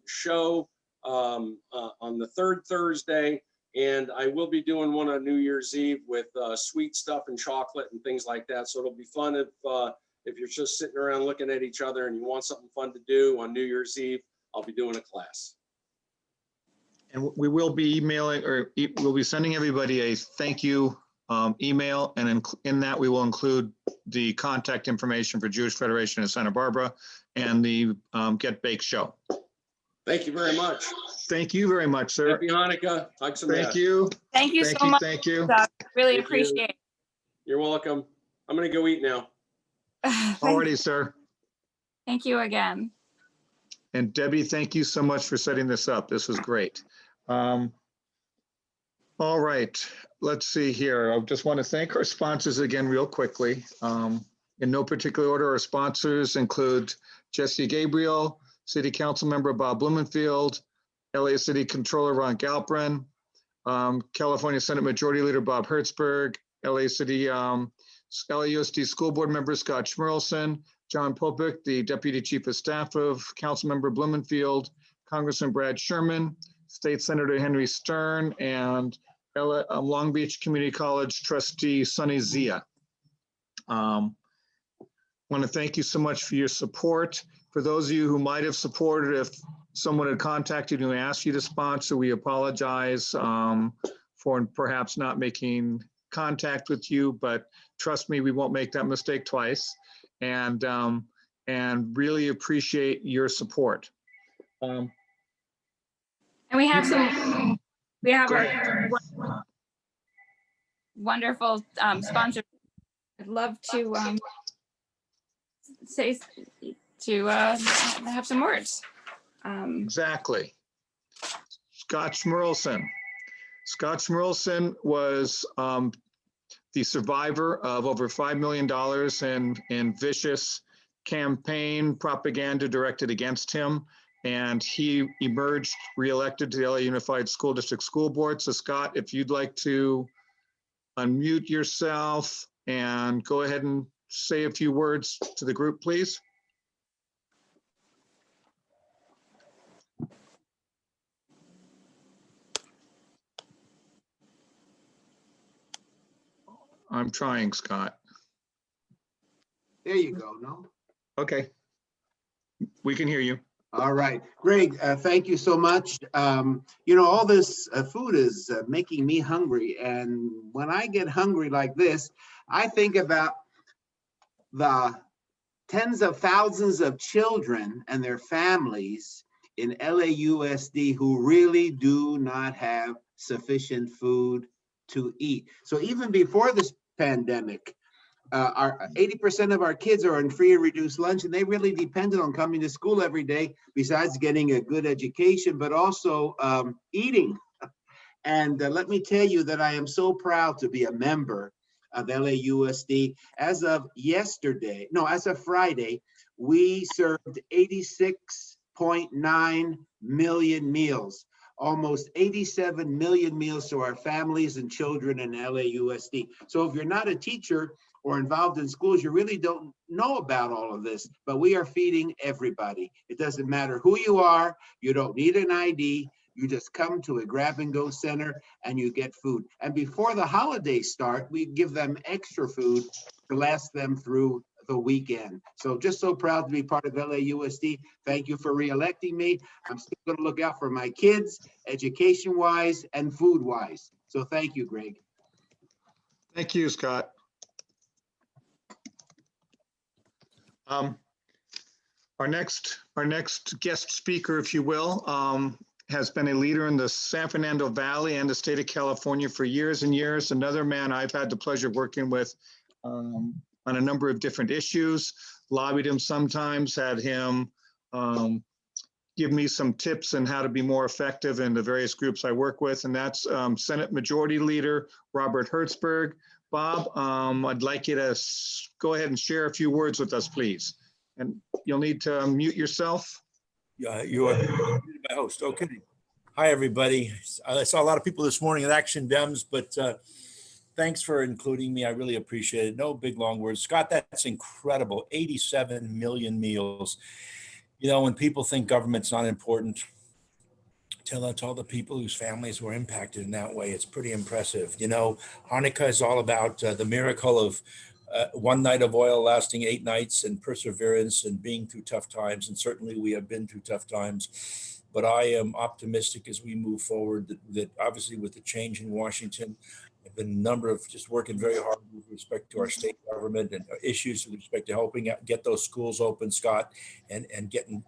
show on the third Thursday. And I will be doing one on New Year's Eve with sweet stuff and chocolate and things like that. So it'll be fun if you're just sitting around looking at each other and you want something fun to do on New Year's Eve. I'll be doing a class. And we will be emailing, or we'll be sending everybody a thank you email, and in that we will include the contact information for Jewish Federation in Santa Barbara and the Get Baked show. Thank you very much. Thank you very much, sir. Happy Hanukkah. Hugs and Thank math. you. Thank you Thank so you. much. Thank you. Doug. Really Thank you. appreciate it. You're welcome. I'm going to go eat now. Alrighty, sir. Thank you again. And Debbie, thank you so much for setting this up. This was great. All right, let's see here. I just want to thank our sponsors again real quickly. In no particular order, our sponsors include Jesse Gabriel, City Council Member Bob Blumenfield, LA City Controller Ron Galprin, California Senate Majority Leader Bob Hertzberg, LA City LAUSD School Board Member Scott Schmerlson, John Popick, the Deputy Chief of Staff of Councilmember Blumenfield, Congressman Brad Sherman, State Senator Henry Stern, and Long Beach Community College Trustee Sunny Zia. Want to thank you so much for your support. For those of you who might have supported, if someone had contacted you and asked you to sponsor, we apologize for perhaps not making contact with you, but trust me, we won't make that mistake twice. And really appreciate your support. And we have our wonderful sponsor. I'd love to have some words. Exactly. Scott Schmerlson. Scott Schmerlson was the survivor of over $5 million in vicious campaign propaganda directed against him. And he emerged reelected to the LA Unified School District School Board. So Scott, if you'd like to unmute yourself and go ahead and say a few words to the group, please. I'm trying, Scott. There you go, no? Okay. We can hear you. All right, Greg, thank you so much. You know, all this food is making me hungry. And when I get hungry like this, I think about the tens of thousands of children and their families in LAUSD who really do not have sufficient food to eat. So even before this pandemic, our 80% of our kids are on free and reduced lunch, and they really depended on coming to school every day, besides getting a good education, but also eating. And let me tell you that I am so proud to be a member of LAUSD. As of Friday, we served 86.9 million meals, almost 87 million meals to our families and children in LAUSD. So if you're not a teacher or involved in schools, you really don't know about all of this, but we are feeding everybody. It doesn't matter who you are, you don't need an ID, you just come to a grab and go center and you get food. And before the holidays start, we give them extra food to last them through the weekend. So just so proud to be part of LAUSD. Thank you for re-electing me. I'm still gonna look out for my kids, education-wise and food-wise. So thank you, Greg. Thank you, Scott. Our next guest speaker, if you will, has been a leader in the San Fernando Valley and the state of California for years and years. Another man I've had the pleasure of working with on a number of different issues, lobbied him sometimes, had him give me some tips on how to be more effective in the various groups I work with, and that's Senate Majority Leader Robert Hertzberg. Bob, I'd like you to go ahead and share a few words with us, please. And you'll need to mute yourself. Yeah, you are my host. Okay. Hi, everybody. I saw a lot of people this morning at Action Dems, but thanks for including me. I really appreciate it. No big, long words. Scott, that's incredible. 87 million meals. You know, when people think government's not important, tell that to all the people whose families were impacted in that way. It's pretty impressive. You know, Hanukkah is all about the miracle of one night of oil lasting 8 nights and perseverance and being through tough times. And certainly we have been through tough times. But I am optimistic as we move forward that obviously with the change in Washington, I've been a number of just working very hard with respect to our state government and issues with respect to helping get those schools open, Scott, and getting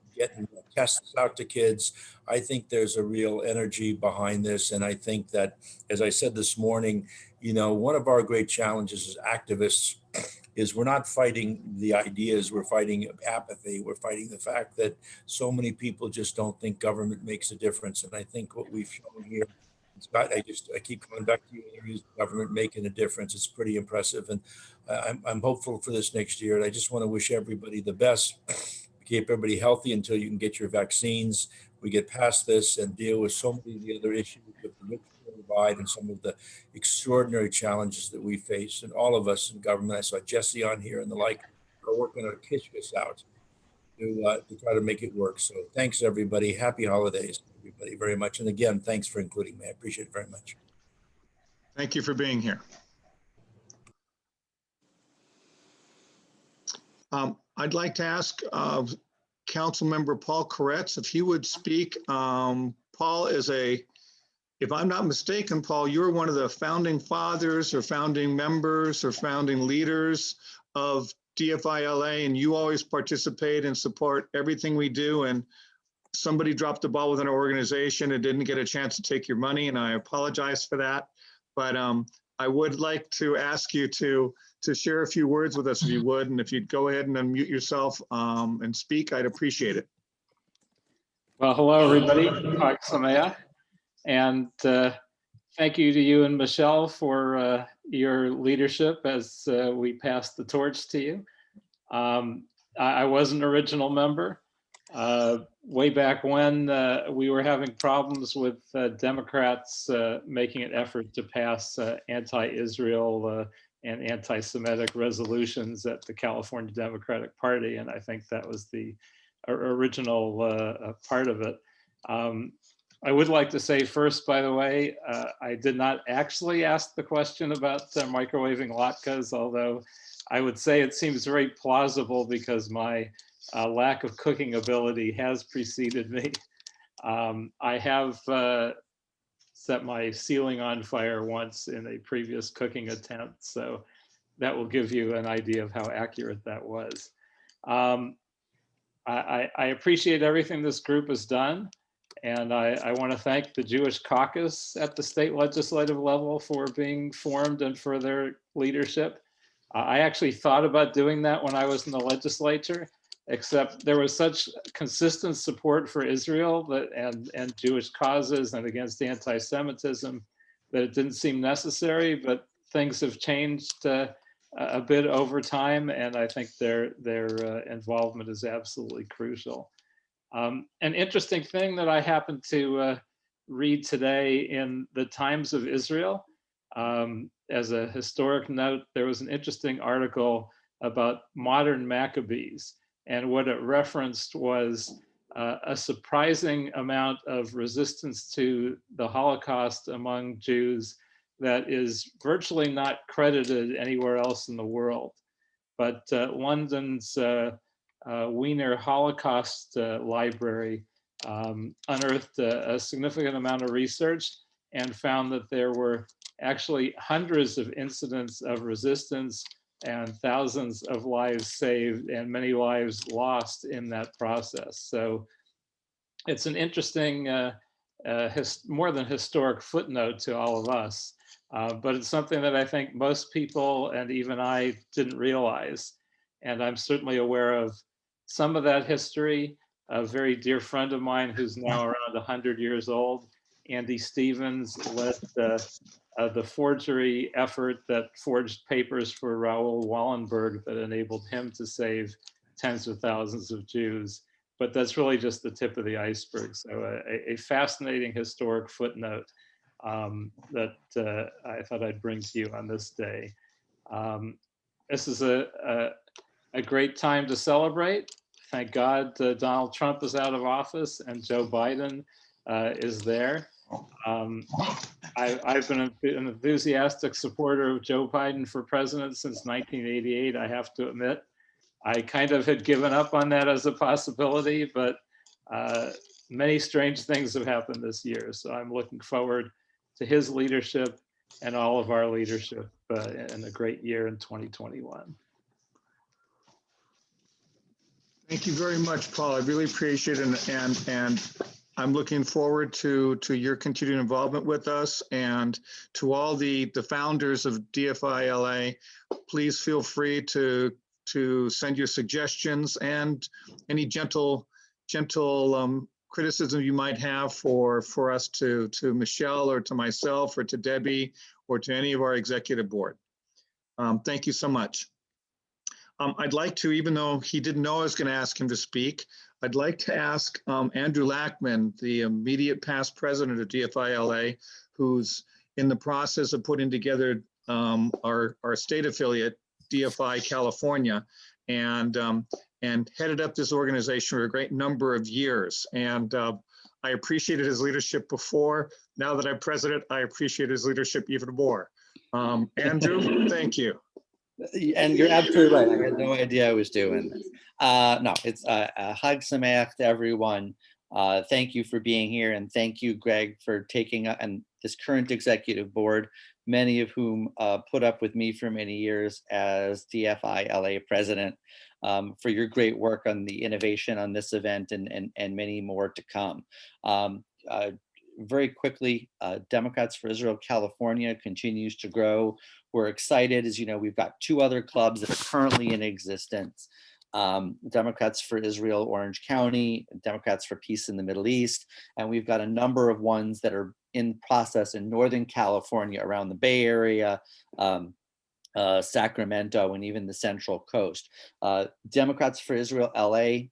tests out to kids. I think there's a real energy behind this. And I think that, as I said this morning, one of our great challenges as activists is we're not fighting the ideas, we're fighting apathy. We're fighting the fact that so many people just don't think government makes a difference. And I think what we've shown here, Scott, I keep coming back to you, government making a difference. It's pretty impressive. And I'm hopeful for this next year. And I just want to wish everybody the best. Keep everybody healthy until you can get your vaccines. We get past this and deal with so many of the other issues with the rich divide and some of the extraordinary challenges that we face. And all of us in government, I saw Jesse on here and the like, are working our kitchens out to try to make it work. So thanks, everybody. Happy holidays, everybody, very much. And again, thanks for including me. I appreciate it very much. Thank you for being here. I'd like to ask Councilmember Paul Koretz if he would speak. Paul is if I'm not mistaken, Paul, you're one of the founding fathers or founding members or founding leaders of DFI LA, and you always participate and support everything we do. And somebody dropped the ball within our organization and didn't get a chance to take your money, and I apologize for that. But I would like to ask you to share a few words with us, if you would, and if you'd go ahead and unmute yourself and speak, I'd appreciate it. Well, hello, everybody. Chag Sameach. And thank you to you and Michelle for your leadership as we pass the torch to you. I was an original member. Way back when we were having problems with Democrats making an effort to pass anti-Israel and anti-Semitic resolutions at the California Democratic Party. And I think that was the original part of it. I would like to say first, by the way, I did not actually ask the question about microwaving latkes, although I would say it seems very plausible because my lack of cooking ability has preceded me. I have set my ceiling on fire once in a previous cooking attempt, so that will give you an idea of how accurate that was. I appreciate everything this group has done, and I want to thank the Jewish caucus at the state legislative level for being formed and for their leadership. I actually thought about doing that when I was in the legislature, except there was such consistent support for Israel and Jewish causes and against anti-Semitism that it didn't seem necessary, but things have changed a bit over time, and I think their involvement is absolutely crucial. An interesting thing that I happened to read today in the Times of Israel, as a historic note, there was an interesting article about modern Maccabees. And what it referenced was a surprising amount of resistance to the Holocaust among Jews that is virtually not credited anywhere else in the world. But London's Wiener Holocaust Library unearthed a significant amount of research and found that there were actually hundreds of incidents of resistance and thousands of lives saved and many lives lost in that process. So it's an interesting, more than historic footnote to all of us, but it's something that I think most people and even I didn't realize. And I'm certainly aware of some of that history. A very dear friend of mine who's now around 100 years old, Andy Stevens, led the forgery effort that forged papers for Raoul Wallenberg that enabled him to save tens of thousands of Jews. But that's really just the tip of the iceberg. So a fascinating historic footnote that I thought I'd bring to you on this day. This is a great time to celebrate. Thank God Donald Trump is out of office and Joe Biden is there. I've been an enthusiastic supporter of Joe Biden for president since 1988, I have to admit. I kind of had given up on that as a possibility, but many strange things have happened this year. So I'm looking forward to his leadership and all of our leadership in a great year in 2021. Thank you very much, Paul. I really appreciate it, and I'm looking forward to your continued involvement with us, and to all the founders of DFI LA. Please feel free to send your suggestions and any gentle criticism you might have for us to Michelle or to myself or to Debbie or to any of our executive board. Thank you so much. I'd like to, even though he didn't know I was going to ask him to speak, I'd like to ask Andrew Lackman, the immediate past president of DFI LA, who's in the process of putting together our state affiliate, DFI California, and headed up this organization for a great number of years. And I appreciated his leadership before. Now that I'm president, I appreciate his leadership even more. Andrew, thank you. And you're absolutely right. I had no idea I was doing this. No, it's a Hag Sameach to everyone. Thank you for being here, and thank you, Greg, for taking and this current executive board, many of whom put up with me for many years as DFI LA president, for your great work on the innovation on this event and many more to come. Very quickly, Democrats for Israel California continues to grow. We're excited. As you know, we've got 2 other clubs that are currently in existence. Democrats for Israel Orange County, Democrats for Peace in the Middle East, and we've got a number of ones that are in process in Northern California, around the Bay Area, Sacramento, and even the Central Coast. Democrats for Israel LA,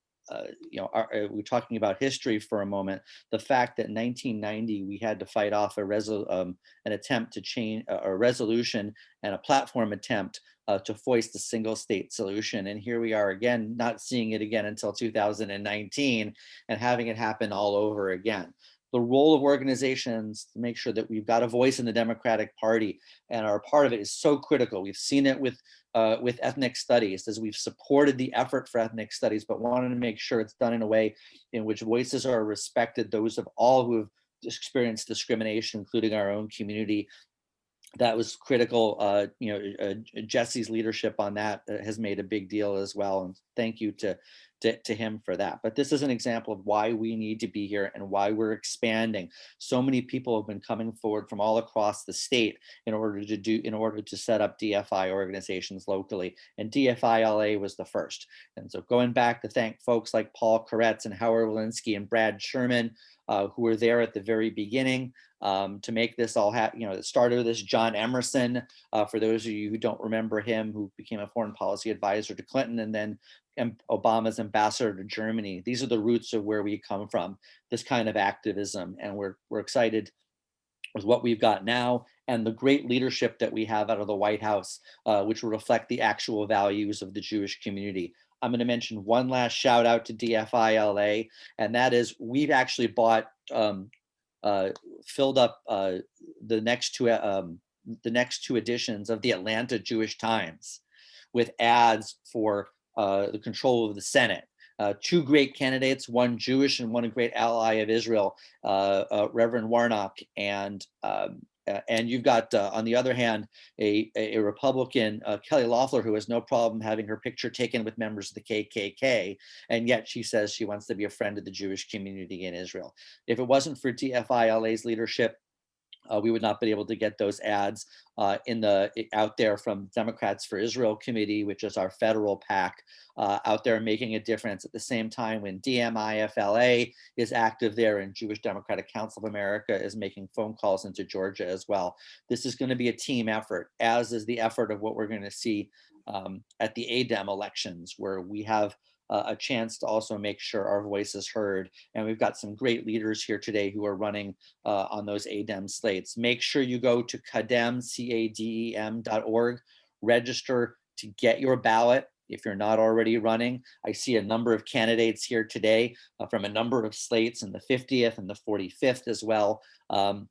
we're talking about history for a moment. The fact that in 1990 we had to fight off an attempt to change a resolution and a platform attempt to foist a single state solution, and here we are again, not seeing it again until 2019, and having it happen all over again. The role of organizations to make sure that we've got a voice in the Democratic Party and are a part of it is so critical. We've seen it with ethnic studies, as we've supported the effort for ethnic studies, but wanted to make sure it's done in a way in which voices are respected, those of all who have experienced discrimination, including our own community. That was critical. Jesse's leadership on that has made a big deal as well, and thank you to him for that. But this is an example of why we need to be here and why we're expanding. So many people have been coming forward from all across the state in order to set up DFI organizations locally, and DFI LA was the first. And so going back to thank folks like Paul Koretz and Howard Walensky and Brad Sherman, who were there at the very beginning to make this all happen. The starter of this, John Emerson, for those of you who don't remember him, who became a foreign policy advisor to Clinton and then Obama's ambassador to Germany. These are the roots of where we come from, this kind of activism. And we're excited with what we've got now and the great leadership that we have out of the White House, which will reflect the actual values of the Jewish community. I'm going to mention one last shout out to DFI LA, and that is we've actually filled up the next two editions of the Atlanta Jewish Times with ads for the control of the Senate. 2 great candidates, one Jewish and one a great ally of Israel, Reverend Warnock, and you've got, on the other hand, a Republican, Kelly Loeffler, who has no problem having her picture taken with members of the KKK, and yet she says she wants to be a friend of the Jewish community in Israel. If it wasn't for DFI LA's leadership, we would not be able to get those ads out there from Democrats for Israel Committee, which is our federal PAC, out there making a difference at the same time when DMIFLA is active there and Jewish Democratic Council of America is making phone calls into Georgia as well. This is going to be a team effort, as is the effort of what we're going to see at the ADEM elections, where we have a chance to also make sure our voice is heard. And we've got some great leaders here today who are running on those ADEM slates. Make sure you go to cadem.org, register to get your ballot if you're not already running. I see a number of candidates here today from a number of slates, and the 50th and the 45th as well. And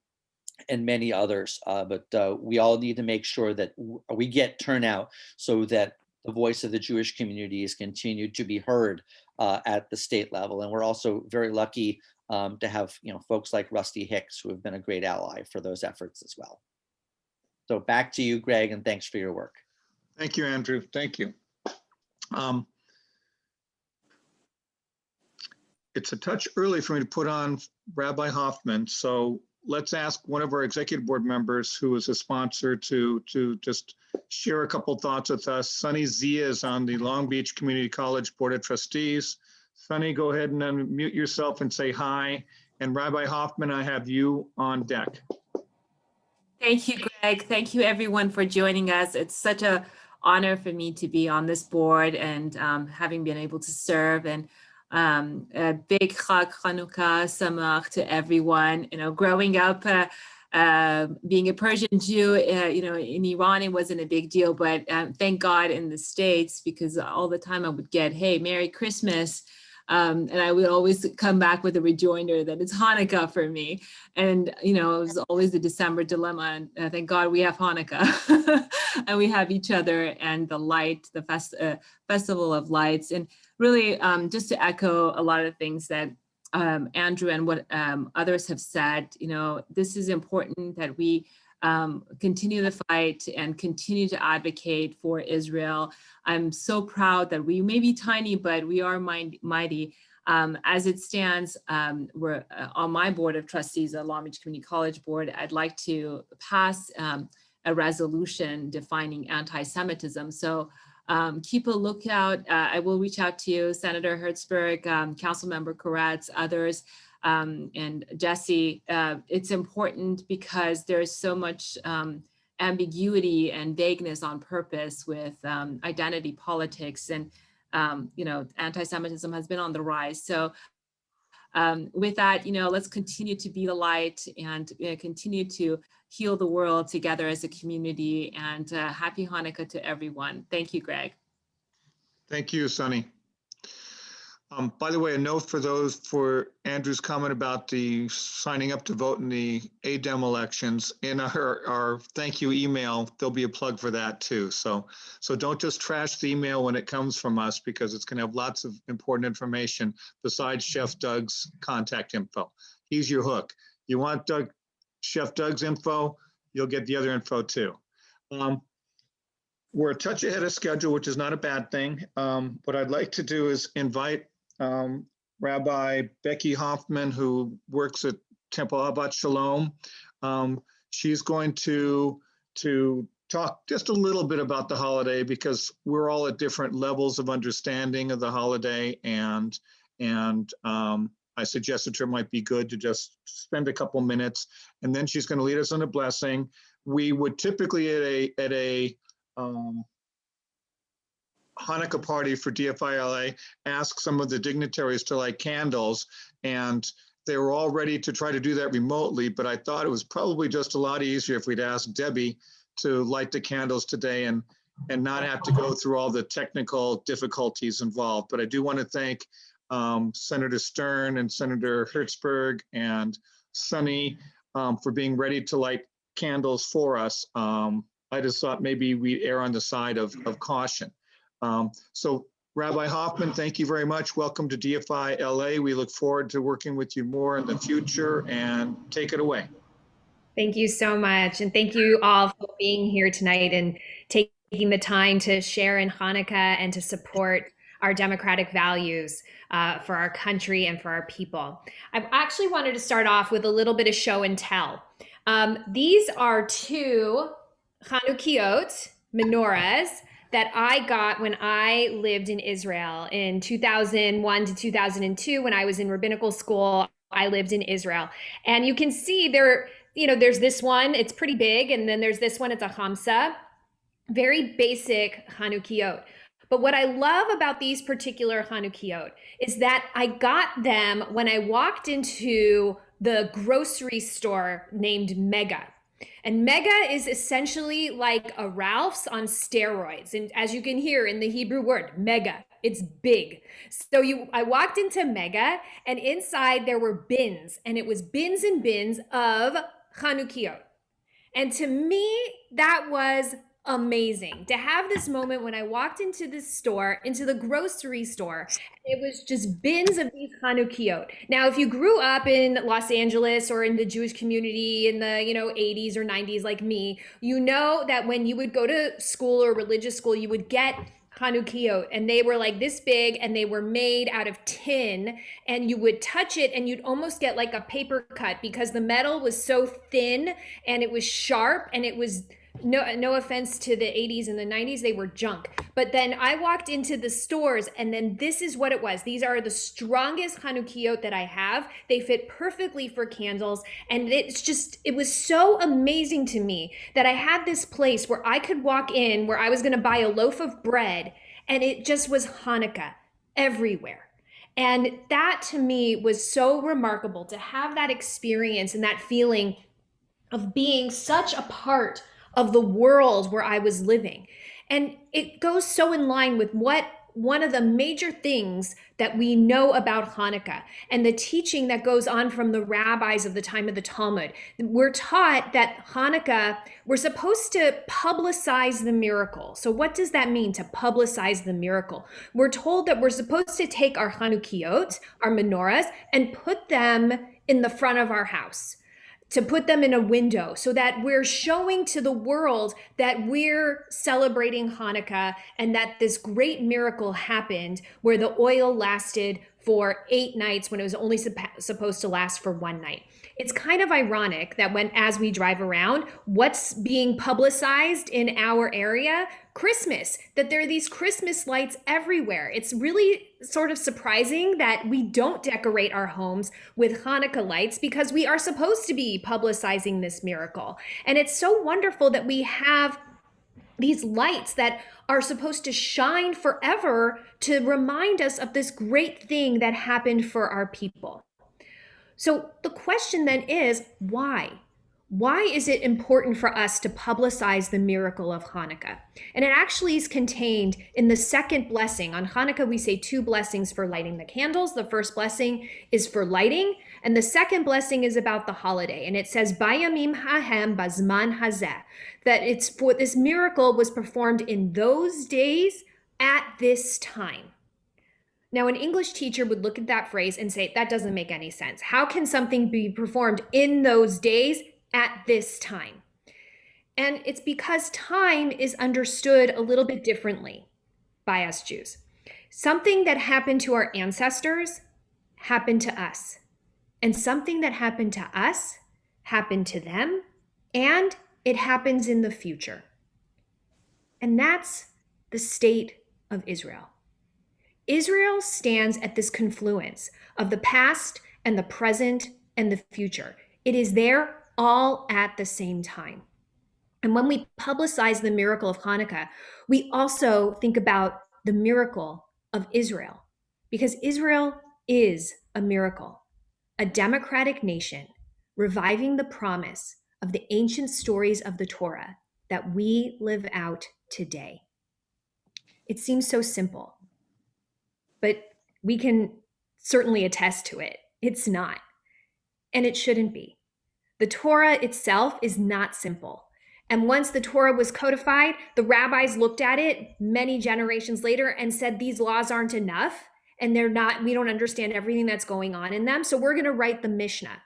many others, but we all need to make sure that we get turnout so that the voice of the Jewish community is continued to be heard at the state level. And we're also very lucky to have folks like Rusty Hicks, who have been a great ally for those efforts as well. So back to you, Greg, and thanks for your work. Thank you, Andrew. Thank you. It's a touch early for me to put on Rabbi Hoffman, so let's ask one of our executive board members who is a sponsor to just share a couple thoughts with us. Sunny Zia is on the Long Beach Community College Board of Trustees. Sunny, go ahead and unmute yourself and say hi. And Rabbi Hoffman, I have you on deck. Thank you, Greg. Thank you, everyone, for joining us. It's such an honor for me to be on this board and having been able to serve. And a big Chag Chanukah Samach to everyone. You know, growing up, being a Persian Jew, you know, in Iran, it wasn't a big deal, but thank God in the States, because all the time I would get, hey, Merry Christmas. And I would always come back with a rejoinder that it's Hanukkah for me. And, you know, it was always the December dilemma. And thank God we have Hanukkah and we have each other and the light, the festival of lights. And really just to echo a lot of things that Andrew and what others have said, you know, this is important that we continue the fight and continue to advocate for Israel. I'm so proud that we may be tiny, but we are mighty. As it stands, we're on my board of trustees, the Long Beach Community College Board. I'd like to pass a resolution defining anti-Semitism. So keep a lookout. I will reach out to you, Senator Hertzberg, Councilmember Koretz, others. And Jesse, it's important because there's so much ambiguity and vagueness on purpose with identity politics, and you know, anti-Semitism has been on the rise. So with that, you know, let's continue to be the light and continue to heal the world together as a community. And happy Hanukkah to everyone. Thank you, Greg. Thank you, Sunny. By the way, a note for Andrew's comment about the signing up to vote in the ADEM elections. In our thank you email, there'll be a plug for that too. So don't just trash the email when it comes from us, because it's going to have lots of important information besides Chef Doug's contact info. He's your hook. You want Chef Doug's info, you'll get the other info too. We're a touch ahead of schedule, which is not a bad thing. What I'd like to do is invite Rabbi Becky Hoffman, who works at Temple Abat Shalom. She's going to talk just a little bit about the holiday, because we're all at different levels of understanding of the holiday, and I suggested to her it might be good to just spend a couple minutes, and then she's going to lead us in a blessing. We would typically at a Hanukkah party for DFI LA ask some of the dignitaries to light candles, and they were all ready to try to do that remotely, but I thought it was probably just a lot easier if we'd ask Debbie to light the candles today and not have to go through all the technical difficulties involved. But I do want to thank Senator Stern and Senator Hertzberg and Sunny for being ready to light candles for us. I just thought maybe we'd err on the side of caution. So Rabbi Hoffman, thank you very much. Welcome to DFI LA. We look forward to working with you more in the future, and take it away. Thank you so much. And thank you all for being here tonight and taking the time to share in Hanukkah and to support our democratic values for our country and for our people. I actually wanted to start off with a little bit of show and tell. These are two Chanukahot menorahs that I got when I lived in Israel in 2001 to 2002. When I was in rabbinical school, I lived in Israel. And you can see there, you know, there's this one, it's pretty big. And then there's this one, it's a Hamsa, very basic Chanukahot. But what I love about these particular Chanukahot is that I got them when I walked into the grocery store named Mega. And Mega is essentially like a Ralph's on steroids. And as you can hear in the Hebrew word, Mega, it's big. So I walked into Mega, and inside there were bins, and it was bins and bins of Chanukahot. And to me, that was amazing to have this moment when I walked into this store, into the grocery store. It was just bins of these Chanukah. Now, if you grew up in Los Angeles or in the Jewish community in the 80s or 90s like me, you know that when you would go to school or religious school, you would get Chanukah, and they were like this big, and they were made out of tin, and you would touch it and you'd almost get like a paper cut because the metal was so thin and it was sharp, and it was no offense to the 80s and the 90s, they were junk. But then I walked into the stores, and then this is what it was. These are the strongest Chanukah that I have. They fit perfectly for candles, and it was so amazing to me that I had this place where I could walk in, where I was going to buy a loaf of bread, and it just was Hanukkah everywhere. And that to me was so remarkable, to have that experience and that feeling of being such a part of the world where I was living. And it goes so in line with what one of the major things that we know about Hanukkah and the teaching that goes on from the rabbis of the time of the Talmud. We're taught that Hanukkah, we're supposed to publicize the miracle. So what does that mean, to publicize the miracle? We're told that we're supposed to take our Chanukiot, our menorahs, and put them in the front of our house, to put them in a window, so that we're showing to the world that we're celebrating Hanukkah and that this great miracle happened where the oil lasted for 8 nights when it was only supposed to last for 1 night. It's kind of ironic that as we drive around, what's being publicized in our area? Christmas, that there are these Christmas lights everywhere. It's really sort of surprising that we don't decorate our homes with Hanukkah lights, because we are supposed to be publicizing this miracle. And it's so wonderful that we have these lights that are supposed to shine forever to remind us of this great thing that happened for our people. So the question then is, why? Why is it important for us to publicize the miracle of Hanukkah? And it actually is contained in the second blessing. On Hanukkah, we say 2 blessings for lighting the candles. The first blessing is for lighting, and the second blessing is about the holiday. And it says, Bayamim hahem bazman hazeh, that it's for this miracle was performed in those days at this time. Now, an English teacher would look at that phrase and say, that doesn't make any sense. How can something be performed in those days at this time? And it's because time is understood a little bit differently by us Jews. Something that happened to our ancestors happened to us. And something that happened to us happened to them, and it happens in the future. And that's the state of Israel. Israel stands at this confluence of the past and the present and the future. It is there all at the same time. And when we publicize the miracle of Hanukkah, we also think about the miracle of Israel, because Israel is a miracle, a democratic nation reviving the promise of the ancient stories of the Torah that we live out today. It seems so simple, but we can certainly attest to it. It's not, and it shouldn't be. The Torah itself is not simple. And once the Torah was codified, the rabbis looked at it many generations later and said, these laws aren't enough, and we don't understand everything that's going on in them, so we're going to write the Mishnah.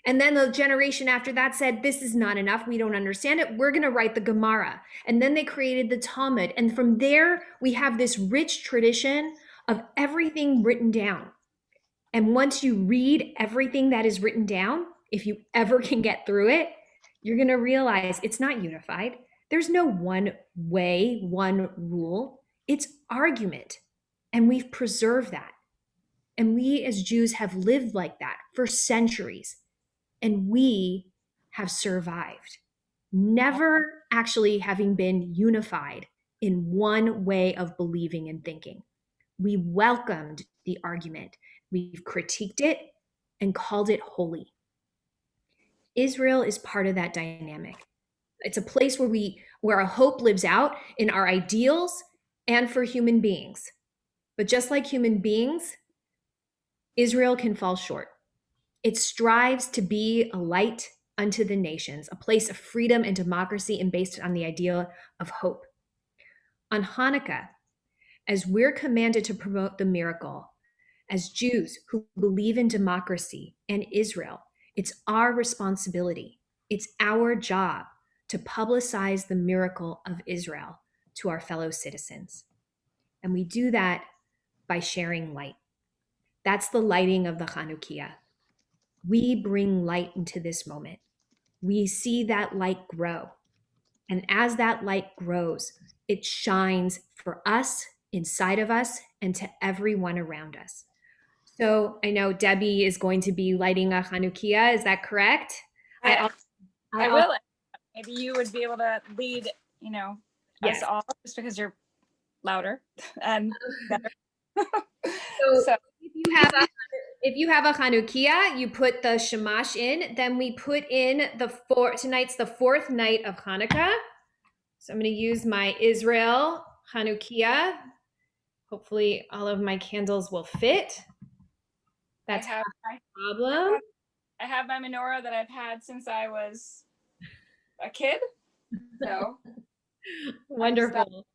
And then the generation after that said, this is not enough, we don't understand it, we're going to write the Gemara. And then they created the Talmud. And from there, we have this rich tradition of everything written down. And once you read everything that is written down, if you ever can get through it, you're going to realize it's not unified. There's no one way, one rule. It's argument. And we've preserved that. And we as Jews have lived like that for centuries. And we have survived, never actually having been unified in one way of believing and thinking. We welcomed the argument. We've critiqued it and called it holy. Israel is part of that dynamic. It's a place where our hope lives out in our ideals and for human beings. But just like human beings, Israel can fall short. It strives to be a light unto the nations, a place of freedom and democracy and based on the idea of hope. On Hanukkah, as we're commanded to promote the miracle, as Jews who believe in democracy and Israel, it's our responsibility, it's our job to publicize the miracle of Israel to our fellow citizens. And we do that by sharing light. That's the lighting of the Chanukiah. We bring light into this moment. We see that light grow. And as that light grows, it shines for us, inside of us, and to everyone around us. So I know Debbie is going to be lighting a Chanukiah. Is that correct? I will. Maybe you would be able to lead, Yes. us all, just because you're louder and better. So if you have a Chanukiah, you put the shamash in. Then we put in tonight's the fourth night of Hanukkah. So I'm going to use my Israel Chanukiah. Hopefully all of my candles will fit. That's not a problem. I have my menorah that I've had since I was a kid. So wonderful.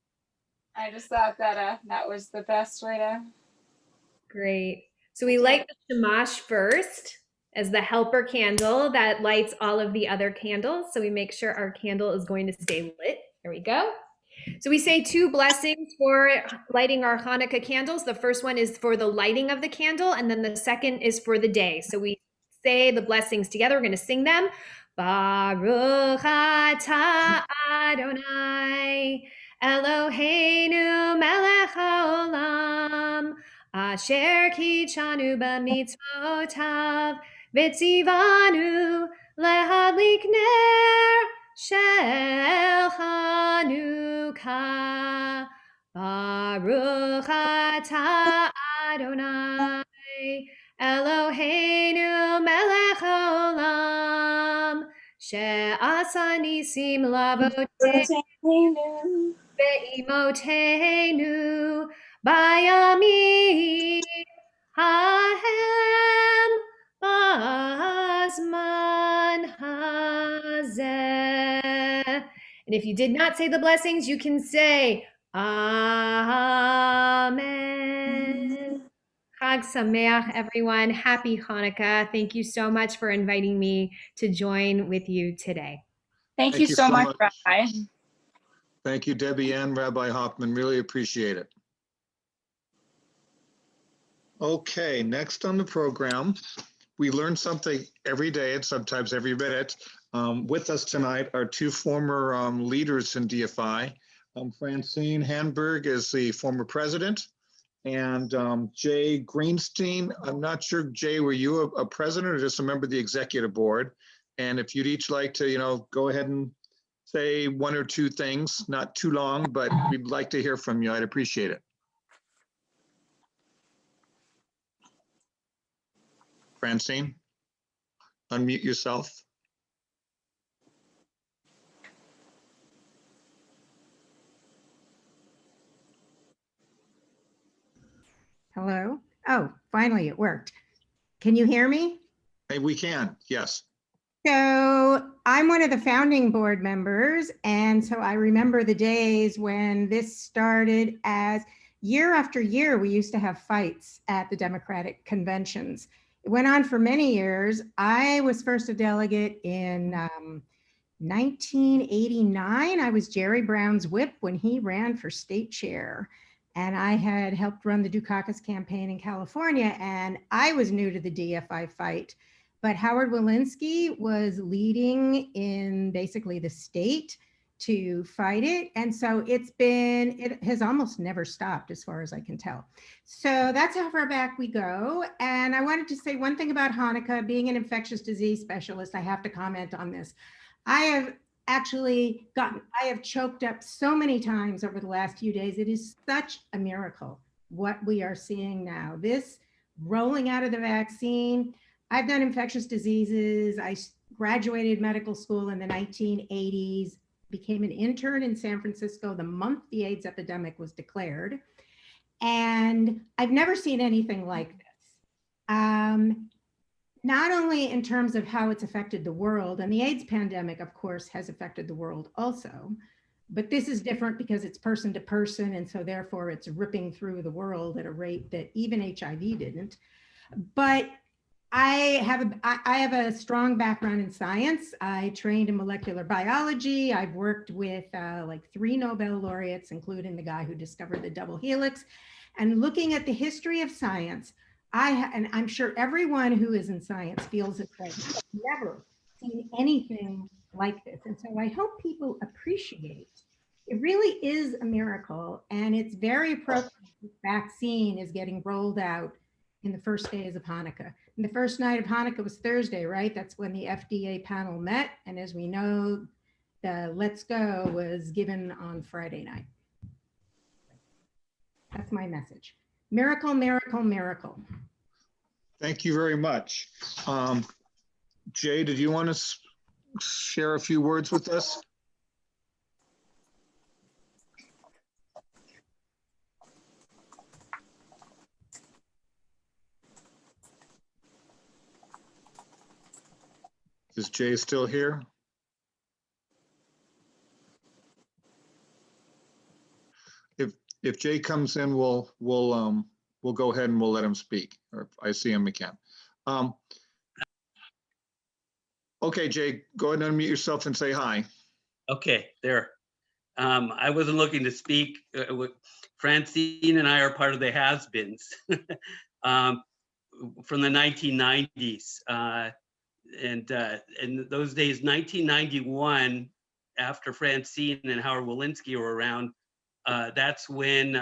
I just thought that that was the best way to. Great. So we light the shamash first as the helper candle that lights all of the other candles. So we make sure our candle is going to stay lit. There we go. So we say 2 blessings for lighting our Hanukkah candles. The first one is for the lighting of the candle, and then the second is for the day. So we say the blessings together. We're going to sing them. Baruch atah Adonai Eloheinu melech haolam asher kitshanu b'mitzvotav v'tzivanu lehadlik ner shel Chanukah. Baruch atah Adonai Eloheinu melech haolam she'asa nisim lavoteinu ve'imoteinu bayamim hahem b'zman hazeh. And if you did not say the blessings, you can say Amen. Chag Sameach, everyone. Happy Hanukkah. Thank you so much for inviting me to join with you today. Thank you so much, Rabbi. Thank you, Debbie and Rabbi Hoffman. Really appreciate it. Okay, next on the program, we learn something every day and sometimes every minute. With us tonight are 2 former leaders in DFI. Francine Hanberg is the former president, and Jay Greenstein. I'm not sure, Jay, were you a president or just a member of the executive board? And if you'd each like to, go ahead and say 1 or 2 things, not too long, but we'd like to hear from you. I'd appreciate it. Francine, unmute yourself. Hello? Oh, finally it worked. Can you hear me? Hey, we can, yes. So I'm one of the founding board members, and so I remember the days when this started as year after year, we used to have fights at the Democratic conventions. It went on for many years. I was first a delegate in 1989. I was Jerry Brown's whip when he ran for state chair. And I had helped run the Dukakis campaign in California, and I was new to the DFI fight. But Howard Walensky was leading in basically the state to fight it. And so it has almost never stopped as far as I can tell. So that's how far back we go. And I wanted to say one thing about Hanukkah. Being an infectious disease specialist, I have to comment on this. I have choked up so many times over the last few days. It is such a miracle what we are seeing now. This rolling out of the vaccine. I've done infectious diseases. I graduated medical school in the 1980s, became an intern in San Francisco the month the AIDS epidemic was declared. And I've never seen anything like this. not only in terms of how it's affected the world, and the AIDS pandemic, of course, has affected the world also, but this is different because it's person to person, and so therefore it's ripping through the world at a rate that even HIV didn't. But I have a strong background in science. I trained in molecular biology. I've worked with like 3 Nobel laureates, including the guy who discovered the double helix. And looking at the history of science, and I'm sure everyone who is in science feels this way, I've never seen anything like this. And so I hope people appreciate it really is a miracle, and it's very appropriate. This vaccine is getting rolled out in the first days of Hanukkah. And the first night of Hanukkah was Thursday, right? That's when the FDA panel met. And as we know, the Let's Go was given on Friday night. That's my message. Miracle, miracle, miracle. Thank you very much. Jay, did you want to share a few words with us? Is Jay still here? If Jay comes in, we'll go ahead and we'll let him speak. Or if I see him, we can. Okay, Jay, go ahead and unmute yourself and say hi. Okay, there. I wasn't looking to speak. Francine and I are part of the has-beens from the 1990s. And in those days, 1991, after Francine and Howard Walensky were around, that's when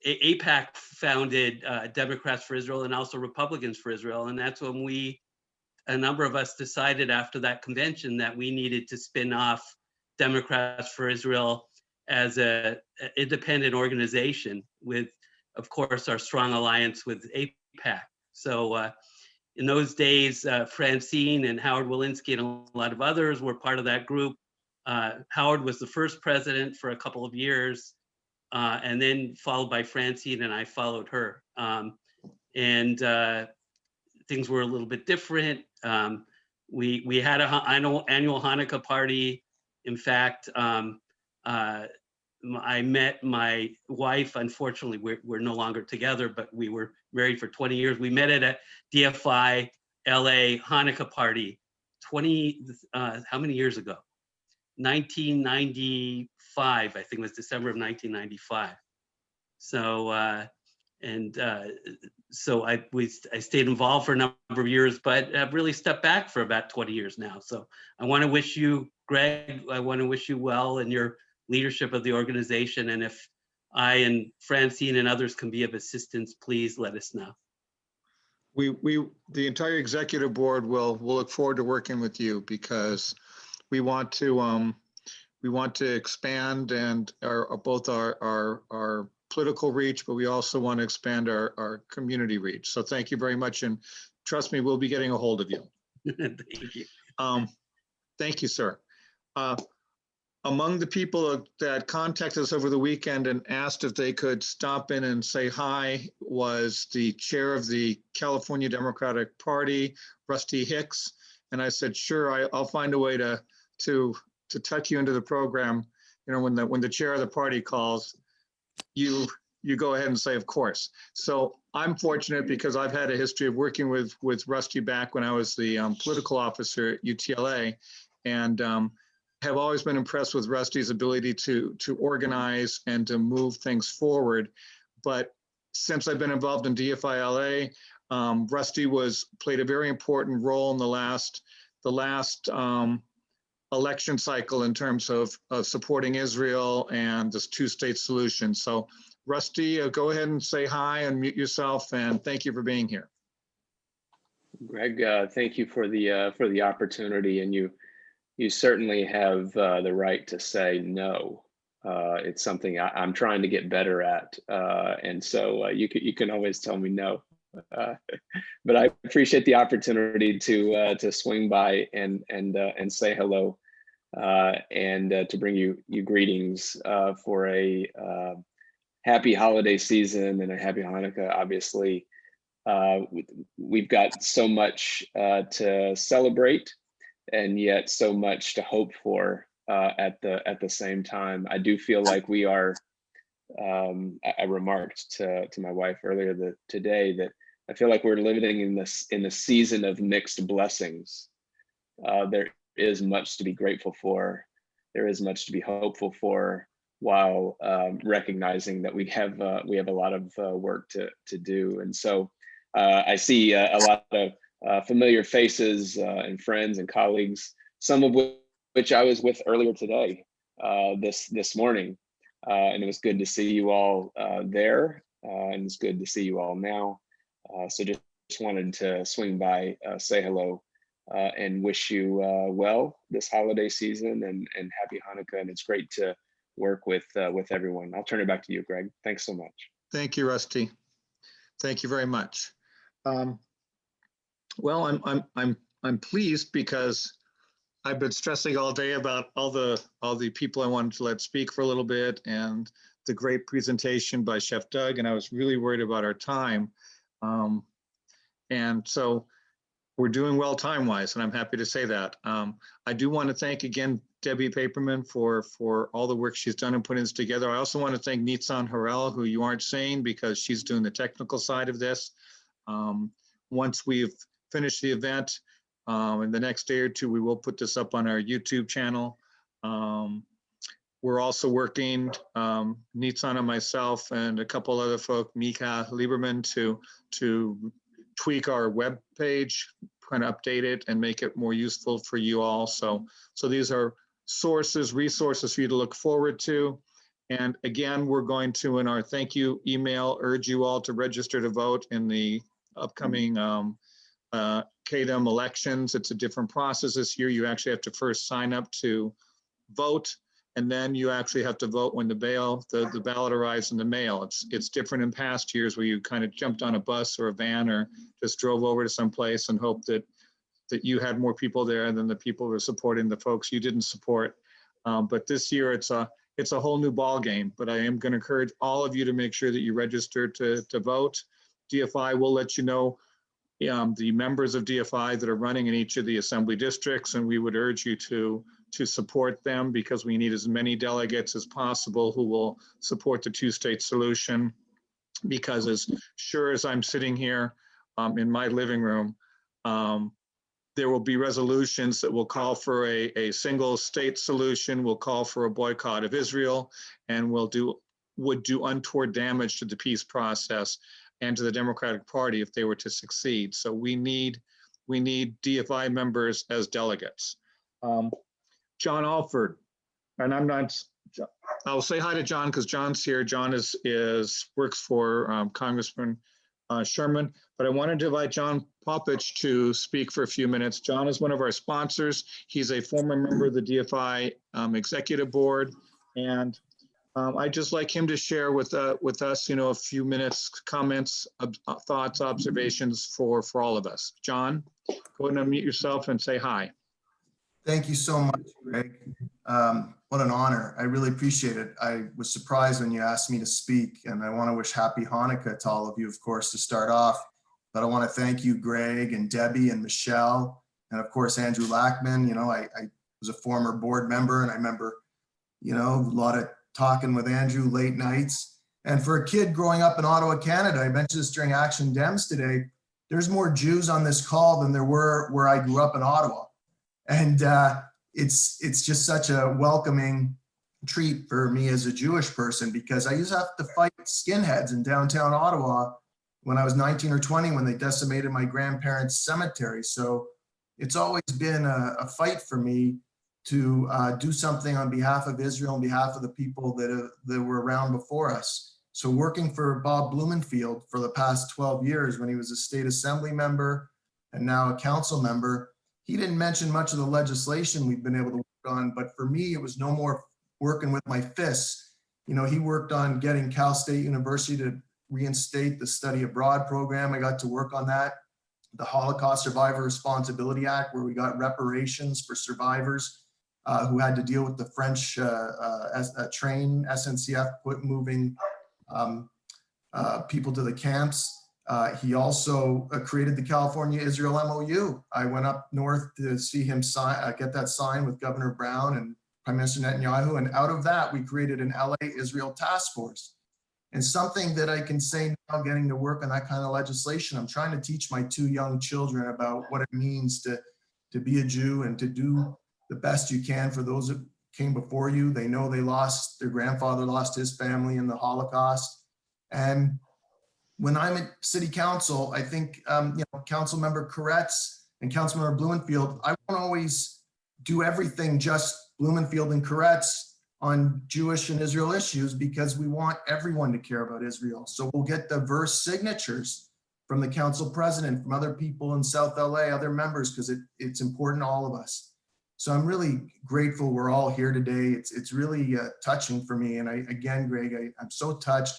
AIPAC founded Democrats for Israel and also Republicans for Israel. And that's when a number of us decided after that convention that we needed to spin off Democrats for Israel as an independent organization with, of course, our strong alliance with AIPAC. So in those days, Francine and Howard Walensky and a lot of others were part of that group. Howard was the first president for a couple of years, and then followed by Francine, and I followed her. And things were a little bit different. We had an annual Hanukkah party. In fact, I met my wife. Unfortunately, we're no longer together, but we were married for 20 years. We met at a DFI LA Hanukkah party how many years ago? 1995, I think it was December of 1995. So, so I stayed involved for a number of years, but I've really stepped back for about 20 years now. So I want to wish you, Greg, I want to wish you well in your leadership of the organization. And if I and Francine and others can be of assistance, please let us know. The entire executive board will look forward to working with you, because we want to expand and both our political reach, but we also want to expand our community reach. So thank you very much, and trust me, we'll be getting a hold of you. Thank you. Thank you, sir. Among the people that contacted us over the weekend and asked if they could stop in and say hi was the chair of the California Democratic Party, Rusty Hicks. And I said, sure, I'll find a way to tuck you into the program. You know, when the chair of the party calls, you go ahead and say, of course. So I'm fortunate because I've had a history of working with Rusty back when I was the political officer at UTLA, and have always been impressed with Rusty's ability to organize and to move things forward. But since I've been involved in DFI LA, Rusty played a very important role in the last election cycle in terms of supporting Israel and this two-state solution. So Rusty, go ahead and say hi, unmute yourself, and thank you for being here. Greg, thank you for the opportunity, and you certainly have the right to say no. It's something I'm trying to get better at, and so you can always tell me no. But I appreciate the opportunity to swing by and say hello, and to bring you greetings for a happy holiday season and a happy Hanukkah. Obviously, we've got so much to celebrate, and yet so much to hope for at the same time. I do feel like we are. I remarked to my wife earlier today that I feel like we're living in the season of mixed blessings. There is much to be grateful for. There is much to be hopeful for, while recognizing that we have a lot of work to do. And so I see a lot of familiar faces and friends and colleagues, some of which I was with earlier today, this morning. And it was good to see you all there, and it's good to see you all now. So just wanted to swing by, say hello, and wish you well this holiday season, and happy Hanukkah. And it's great to work with everyone. I'll turn it back to you, Greg. Thanks so much. Thank you, Rusty. Thank you very much. Well, I'm pleased because I've been stressing all day about all the people I wanted to let speak for a little bit, and the great presentation by Chef Doug, and I was really worried about our time. And so we're doing well time-wise, and I'm happy to say that. I do want to thank again Debbie Paperman for all the work she's done in putting this together. I also want to thank Nitsan Harel, who you aren't saying because she's doing the technical side of this. Once we've finished the event, in the next day or two, we will put this up on our YouTube channel. We're also working, Nitsan and myself and a couple other folk, Mika Lieberman, to tweak our web page, kind of update it and make it more useful for you all. So these are resources for you to look forward to. And again, we're going to, in our thank you email, urge you all to register to vote in the upcoming KDM elections. It's a different process this year. You actually have to first sign up to vote, and then you actually have to vote when the ballot arrives in the mail. It's different in past years where you kind of jumped on a bus or a van or just drove over to some place and hoped that you had more people there than the people who were supporting the folks you didn't support. But this year it's a whole new ball game. But I am going to encourage all of you to make sure that you register to vote. DFI will let you know the members of DFI that are running in each of the assembly districts, and we would urge you to support them because we need as many delegates as possible who will support the two-state solution. Because as sure as I'm sitting here in my living room, there will be resolutions that will call for a single state solution, will call for a boycott of Israel, and would do untoward damage to the peace process and to the Democratic Party if they were to succeed. So we need DFI members as delegates. John Alford, and I'll say hi to John because John's here. John works for Congressman Sherman, but I wanted to invite John Popovich to speak for a few minutes. John is one of our sponsors. He's a former member of the DFI executive board, and I'd just like him to share with us, a few minutes, comments, thoughts, observations for all of us. John, go ahead and unmute yourself and say hi. Thank you so much, Greg. What an honor. I really appreciate it. I was surprised when you asked me to speak, and I want to wish happy Hanukkah to all of you, of course, to start off. But I want to thank you, Greg and Debbie and Michelle, and of course, Andrew Lackman. I was a former board member, and I remember, a lot of talking with Andrew late nights. And for a kid growing up in Ottawa, Canada, I mentioned this during Action Dems today, there's more Jews on this call than there were where I grew up in Ottawa. And it's just such a welcoming treat for me as a Jewish person, because I used to have to fight skinheads in downtown Ottawa when I was 19 or 20 when they decimated my grandparents' cemetery. So it's always been a fight for me to do something on behalf of Israel, on behalf of the people that were around before us. So working for Bob Blumenfield for the past 12 years when he was a state assembly member and now a council member, he didn't mention much of the legislation we've been able to work on, but for me, it was no more working with my fists. He worked on getting Cal State University to reinstate the study abroad program. I got to work on that. The Holocaust Survivor Responsibility Act, where we got reparations for survivors who had to deal with the French train, SNCF, moving people to the camps. He also created the California-Israel MOU. I went up north to see him get that signed with Governor Brown and Prime Minister Netanyahu. And out of that, we created an LA-Israel task force. And something that I can say now, getting to work on that kind of legislation, I'm trying to teach my 2 young children about what it means to be a Jew and to do the best you can for those that came before you. They know their grandfather lost his family in the Holocaust. And when I'm at city council, I think, Council Member Koretz and Council Member Blumenfield, I won't always do everything just Blumenfield and Koretz on Jewish and Israel issues, because we want everyone to care about Israel. So we'll get diverse signatures from the council president, from other people in South LA, other members, because it's important to all of us. So I'm really grateful we're all here today. It's really touching for me. And again, Greg, I'm so touched.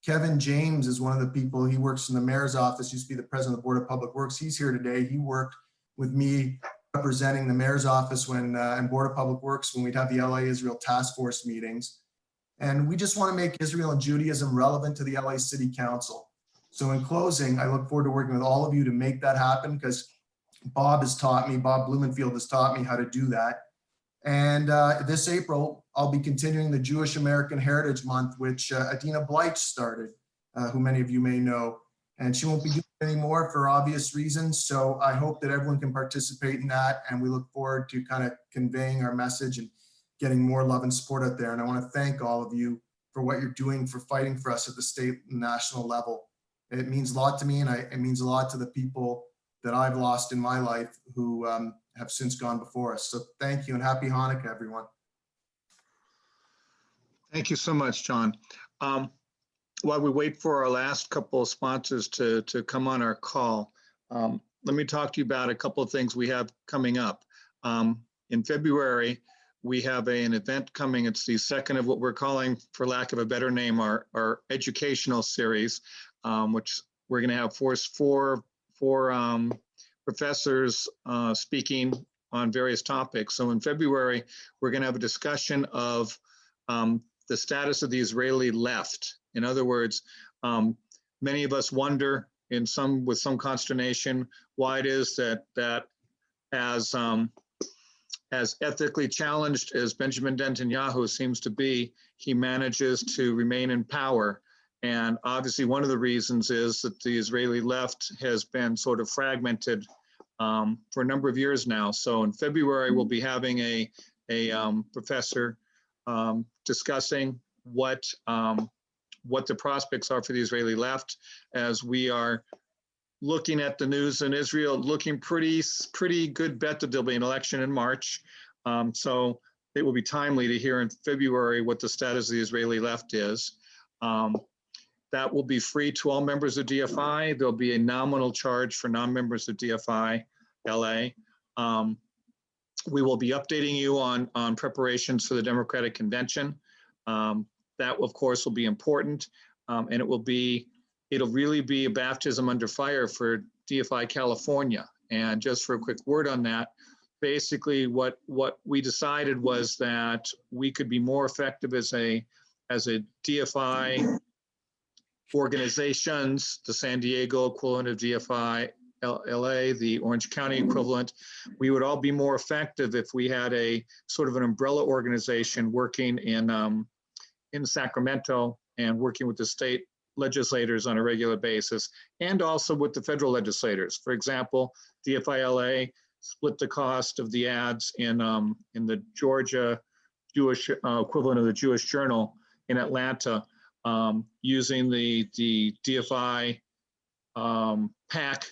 Kevin James is one of the people, he works in the mayor's office, used to be the president of the Board of Public Works. He's here today. He worked with me representing the mayor's office and Board of Public Works when we'd have the LA Israel task force meetings. And we just want to make Israel and Judaism relevant to the LA City Council. So in closing, I look forward to working with all of you to make that happen, because Bob Blumenfield has taught me how to do that. And this April, I'll be continuing the Jewish American Heritage Month, which Adina Bleich started, who many of you may know. And she won't be doing it anymore for obvious reasons. So I hope that everyone can participate in that. And we look forward to kind of conveying our message and getting more love and support out there. And I want to thank all of you for what you're doing, for fighting for us at the state and national level. It means a lot to me, and it means a lot to the people that I've lost in my life who have since gone before us. So thank you, and happy Hanukkah, everyone. Thank you so much, John. While we wait for our last couple of sponsors to come on our call, let me talk to you about a couple of things we have coming up. In February, we have an event coming. It's the second of what we're calling, for lack of a better name, our educational series, which we're going to have four professors speaking on various topics. So in February, we're going to have a discussion of the status of the Israeli left. In other words, many of us wonder, with some consternation, why it is that as ethically challenged as Benjamin Netanyahu seems to be, he manages to remain in power. And obviously, one of the reasons is that the Israeli left has been sort of fragmented for a number of years now. So in February, we'll be having a professor discussing what the prospects are for the Israeli left, as we are looking at the news in Israel, looking pretty good bet that there'll be an election in March. So it will be timely to hear in February what the status of the Israeli left is. That will be free to all members of DFI. There'll be a nominal charge for non-members of DFI LA. We will be updating you on preparations for the Democratic Convention. That, of course, will be important, and it'll really be a baptism under fire for DFI California. And just for a quick word on that, basically what we decided was that we could be more effective as a DFI organizations, the San Diego equivalent of DFI LA, the Orange County equivalent. We would all be more effective if we had a sort of an umbrella organization working in Sacramento and working with the state legislators on a regular basis, and also with the federal legislators. For example, DFI LA split the cost of the ads in the Georgia Jewish equivalent of the Jewish Journal in Atlanta, using the DFI PAC,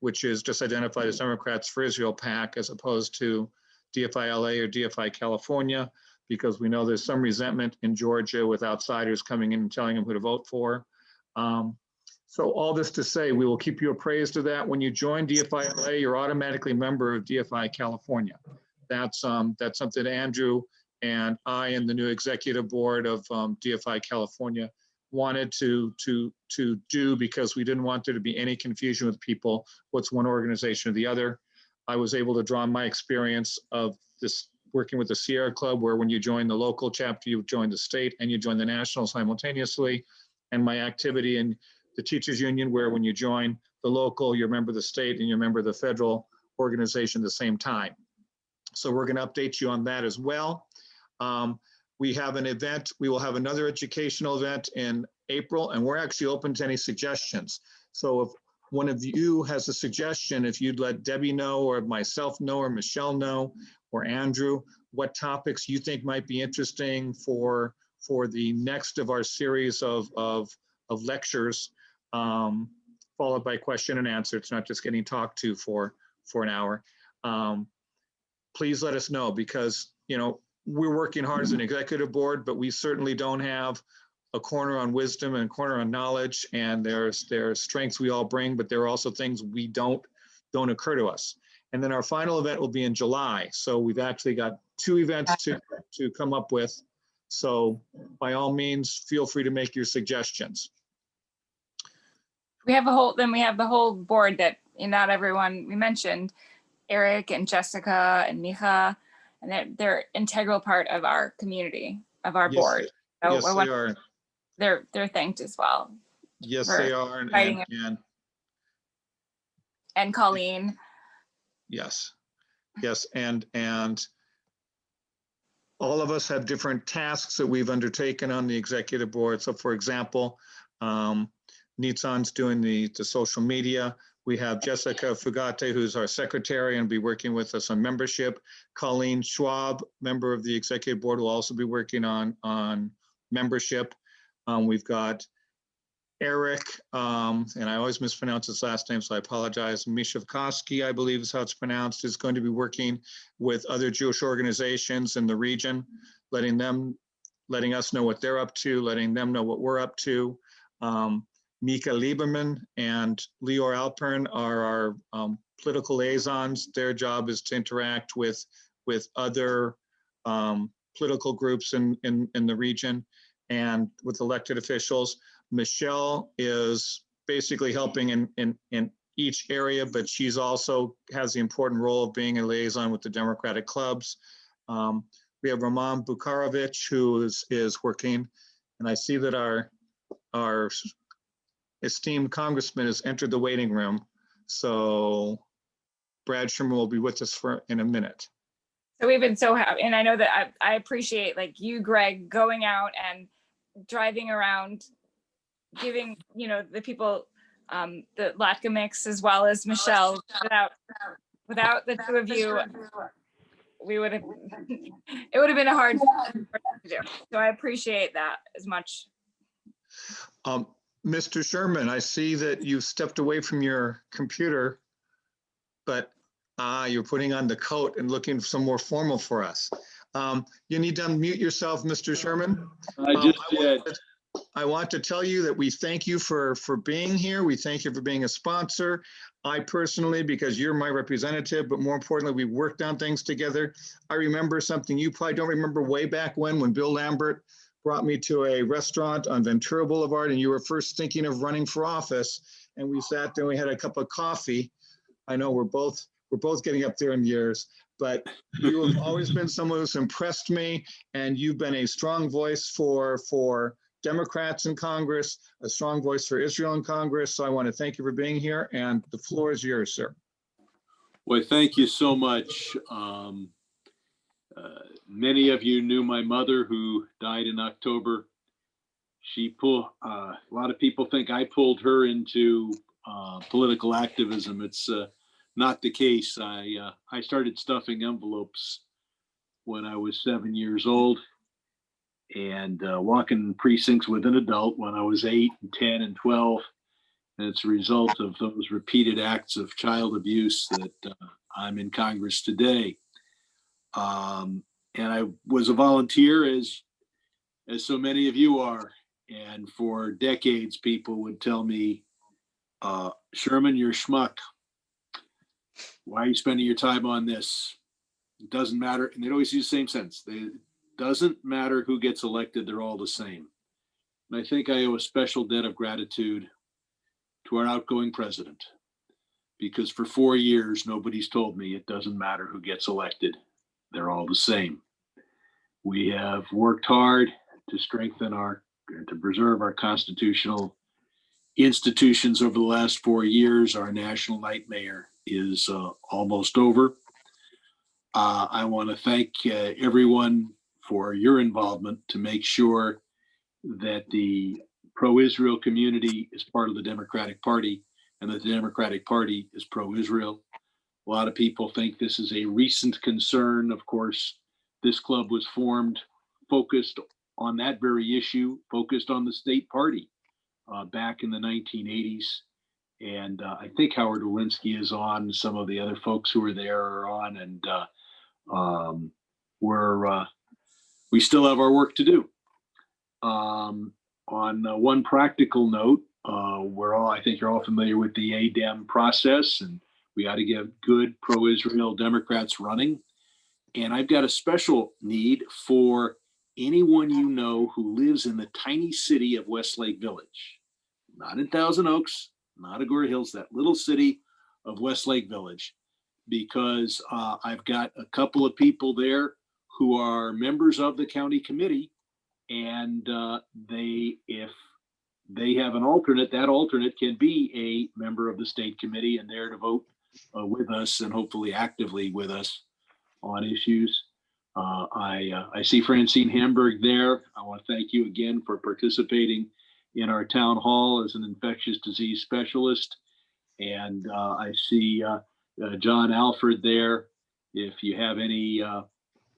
which is just identified as Democrats for Israel PAC, as opposed to DFI LA or DFI California, because we know there's some resentment in Georgia with outsiders coming in and telling them who to vote for. So all this to say, we will keep you appraised of that. When you join DFI LA, you're automatically a member of DFI California. That's something Andrew and I and the new executive board of DFI California wanted to do, because we didn't want there to be any confusion with people, what's one organization or the other. I was able to draw on my experience of this working with the Sierra Club, where when you join the local chapter, you join the state and you join the national simultaneously, and my activity in the teachers union, where when you join the local, you're a member of the state and you're a member of the federal organization at the same time. So we're going to update you on that as well. We have an event. We will have another educational event in April, and we're actually open to any suggestions. So if one of you has a suggestion, if you'd let Debbie know, or myself know, or Michelle know, or Andrew, what topics you think might be interesting for the next of our series of lectures, followed by question and answer. It's not just getting talked to for an hour. Please let us know, because, you know, we're working hard as an executive board, but we certainly don't have a corner on wisdom and a corner on knowledge, and there's strengths we all bring, but there are also things we don't occur to us. And then our final event will be in July. So we've actually got 2 events to come up with. So by all means, feel free to make your suggestions. We have the whole board that not everyone we mentioned, Eric and Jessica and Mija, and they're integral part of our community, of our board. So Yes, they are. They're thanked as well. Yes, they are. And Colleen. Yes, and all of us have different tasks that we've undertaken on the executive board. So for example, Nitsan's doing the social media. We have Jessica Fugate, who's our secretary and be working with us on membership. Colleen Schwab, member of the executive board, will also be working on membership. We've got Eric, and I always mispronounce his last name, so I apologize. Mishavkovsky, I believe is how it's pronounced, is going to be working with other Jewish organizations in the region, letting us know what they're up to, letting them know what we're up to. Mika Lieberman and Lior Alpern are our political liaisons. Their job is to interact with other political groups in the region and with elected officials. Michelle is basically helping in each area, but she's also has the important role of being a liaison with the Democratic clubs. We have Roman Bukarovich, who is working, and I see that our esteemed congressman has entered the waiting room. So Brad Sherman will be with us in a minute. So we've been so happy, and I know that I appreciate like you, Greg, going out and driving around, giving the people the latke mix, as well as Michelle. Without the 2 of you, we would have it would have been a hard to do. So I appreciate that as much. Mr. Sherman, I see that you stepped away from your computer, but you're putting on the coat and looking some more formal for us. You need to unmute yourself, Mr. Sherman. I just did. I want to tell you that we thank you for being here. We thank you for being a sponsor. I personally, because you're my representative, but more importantly, we worked on things together. I remember something you probably don't remember way back when Bill Lambert brought me to a restaurant on Ventura Boulevard, and you were first thinking of running for office. And we sat there, we had a cup of coffee. I know we're both getting up there in years, but you have always been someone who's impressed me, and you've been a strong voice for Democrats in Congress, a strong voice for Israel in Congress. So I want to thank you for being here, and the floor is yours, sir. Well, thank you so much. Many of you knew my mother, who died in October. A lot of people think I pulled her into political activism. It's not the case. I started stuffing envelopes when I was 7 years old, and walking precincts with an adult when I was 8 and 10 and 12. And it's a result of those repeated acts of child abuse that I'm in Congress today. And I was a volunteer, as so many of you are. And for decades, people would tell me, Sherman, you're a schmuck. Why are you spending your time on this? It doesn't matter. And they'd always use the same sentence. It doesn't matter who gets elected, they're all the same. And I think I owe a special debt of gratitude to our outgoing president, because for 4 years, nobody's told me it doesn't matter who gets elected. They're all the same. We have worked hard to strengthen and to preserve our constitutional institutions over the last 4 years. Our national nightmare is almost over. I want to thank everyone for your involvement to make sure that the pro-Israel community is part of the Democratic Party and that the Democratic Party is pro-Israel. A lot of people think this is a recent concern. Of course, this club was formed focused on that very issue, focused on the state party back in the 1980s. And I think Howard Walensky is on. Some of the other folks who were there are on, and we still have our work to do. On one practical note, I think you're all familiar with the ADEM process, and we got to get good pro-Israel Democrats running. And I've got a special need for anyone you know who lives in the tiny city of Westlake Village, not in Thousand Oaks, not Agoura Hills, that little city of Westlake Village, because I've got a couple of people there who are members of the county committee, and if they have an alternate, that alternate can be a member of the state committee and there to vote with us and hopefully actively with us on issues. I see Francine Hamburg there. I want to thank you again for participating in our town hall as an infectious disease specialist. And I see John Alford there. If you have any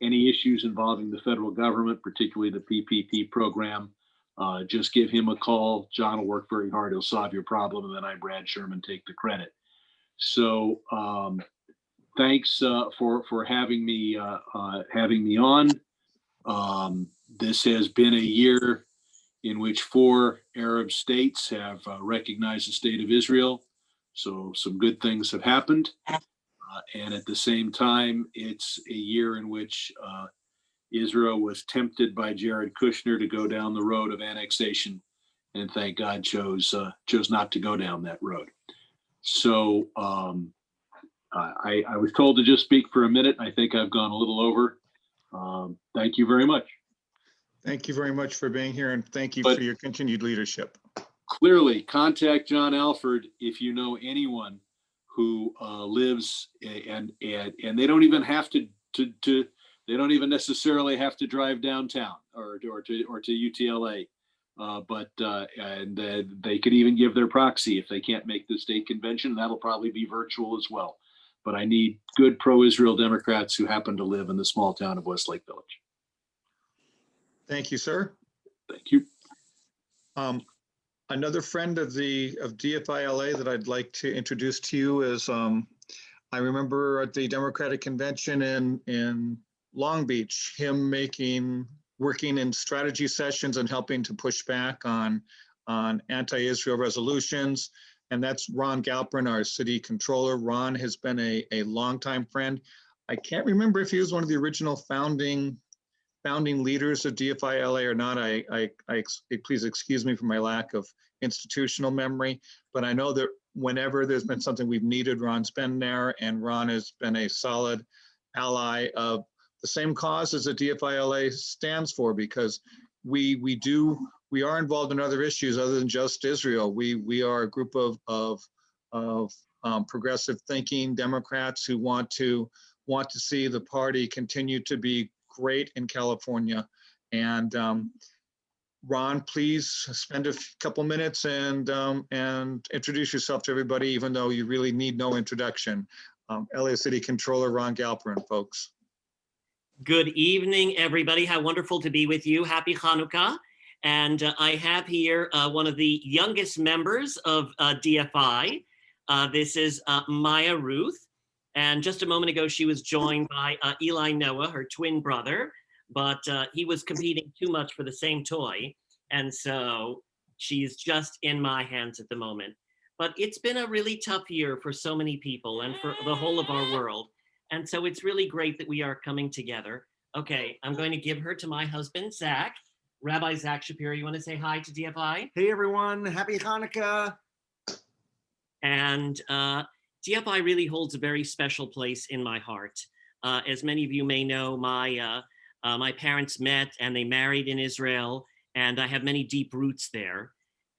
issues involving the federal government, particularly the PPP program, just give him a call. John will work very hard. He'll solve your problem. And then I, Brad Sherman, take the credit. So thanks for having me on. This has been a year in which 4 Arab states have recognized the state of Israel. So some good things have happened. And at the same time, it's a year in which Israel was tempted by Jared Kushner to go down the road of annexation, and thank God chose not to go down that road. So I was told to just speak for a minute. I think I've gone a little over. Thank you very much. Thank you very much for being here, and thank you for your continued leadership. Clearly, contact John Alford if you know anyone who lives and they don't even have to they don't even necessarily have to drive downtown or to UTLA, but they could even give their proxy if they can't make the state convention. That'll probably be virtual as well. But I need good pro-Israel Democrats who happen to live in the small town of Westlake Village. Thank you, sir. Thank you. Another friend of DFI LA that I'd like to introduce to you is I remember at the Democratic Convention in Long Beach, him working in strategy sessions and helping to push back on anti-Israel resolutions. And that's Ron Galperin, our city controller. Ron has been a longtime friend. I can't remember if he was one of the original founding leaders of DFI LA or not. Please excuse me for my lack of institutional memory, but I know that whenever there's been something we've needed, Ron's been there, and Ron has been a solid ally of the same causes that DFI LA stands for, because we are involved in other issues other than just Israel. We are a group of progressive thinking Democrats who want to see the party continue to be great in California. And Ron, please spend a couple minutes and introduce yourself to everybody, even though you really need no introduction. LA City Controller Ron Galperin, folks. Good evening, everybody. How wonderful to be with you. Happy Chanukah. And I have here one of the youngest members of DFI. This is Maya Ruth. And just a moment ago, she was joined by Eli Noah, her twin brother, but he was competing too much for the same toy. And so she's just in my hands at the moment. But it's been a really tough year for so many people and for the whole of our world. And so it's really great that we are coming together. Okay, I'm going to give her to my husband, Zach. Rabbi Zach Shapiro, you want to say hi to DFI? Hey, everyone. Happy Hanukkah. And DFI really holds a very special place in my heart. As many of you may know, my parents met and they married in Israel, and I have many deep roots there.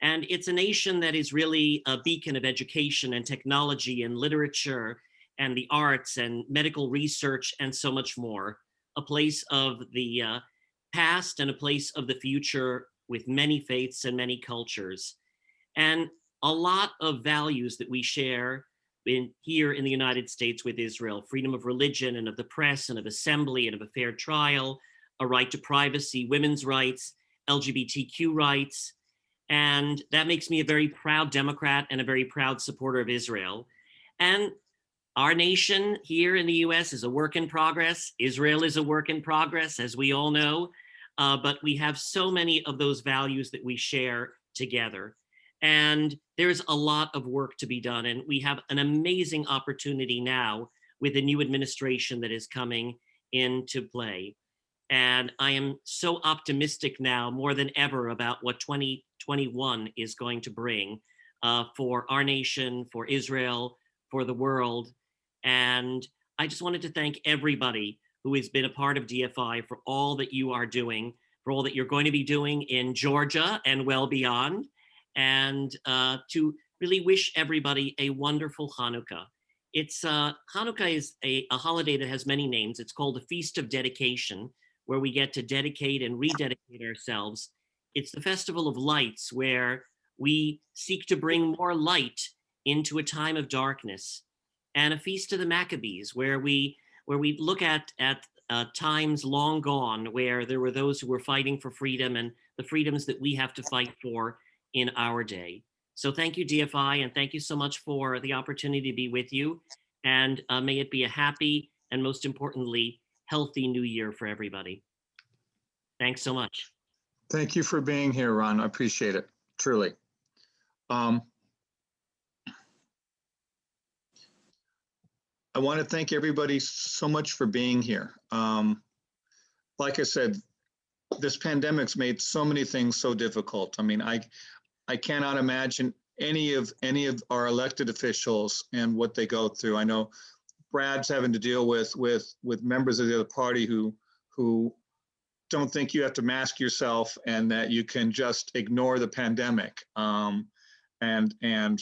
And it's a nation that is really a beacon of education and technology and literature and the arts and medical research and so much more. A place of the past and a place of the future with many faiths and many cultures. And a lot of values that we share here in the United States with Israel: freedom of religion and of the press and of assembly and of a fair trial, a right to privacy, women's rights, LGBTQ rights. And that makes me a very proud Democrat and a very proud supporter of Israel. And our nation here in the US is a work in progress. Israel is a work in progress, as we all know. But we have so many of those values that we share together. And there's a lot of work to be done. And we have an amazing opportunity now with the new administration that is coming into play. And I am so optimistic now more than ever about what 2021 is going to bring for our nation, for Israel, for the world. And I just wanted to thank everybody who has been a part of DFI for all that you are doing, for all that you're going to be doing in Georgia and well beyond, and to really wish everybody a wonderful Hanukkah. Hanukkah is a holiday that has many names. It's called the Feast of Dedication, where we get to dedicate and rededicate ourselves. It's the festival of lights, where we seek to bring more light into a time of darkness, and a feast of the Maccabees, where we look at times long gone, where there were those who were fighting for freedom and the freedoms that we have to fight for in our day. So thank you, DFI, and thank you so much for the opportunity to be with you. And may it be a happy and, most importantly, healthy new year for everybody. Thanks so much. Thank you for being here, Ron. I appreciate it, truly. I want to thank everybody so much for being here. Like I said, this pandemic's made so many things so difficult. I mean, I cannot imagine any of our elected officials and what they go through. I know Brad's having to deal with members of the other party who don't think you have to mask yourself and that you can just ignore the pandemic. And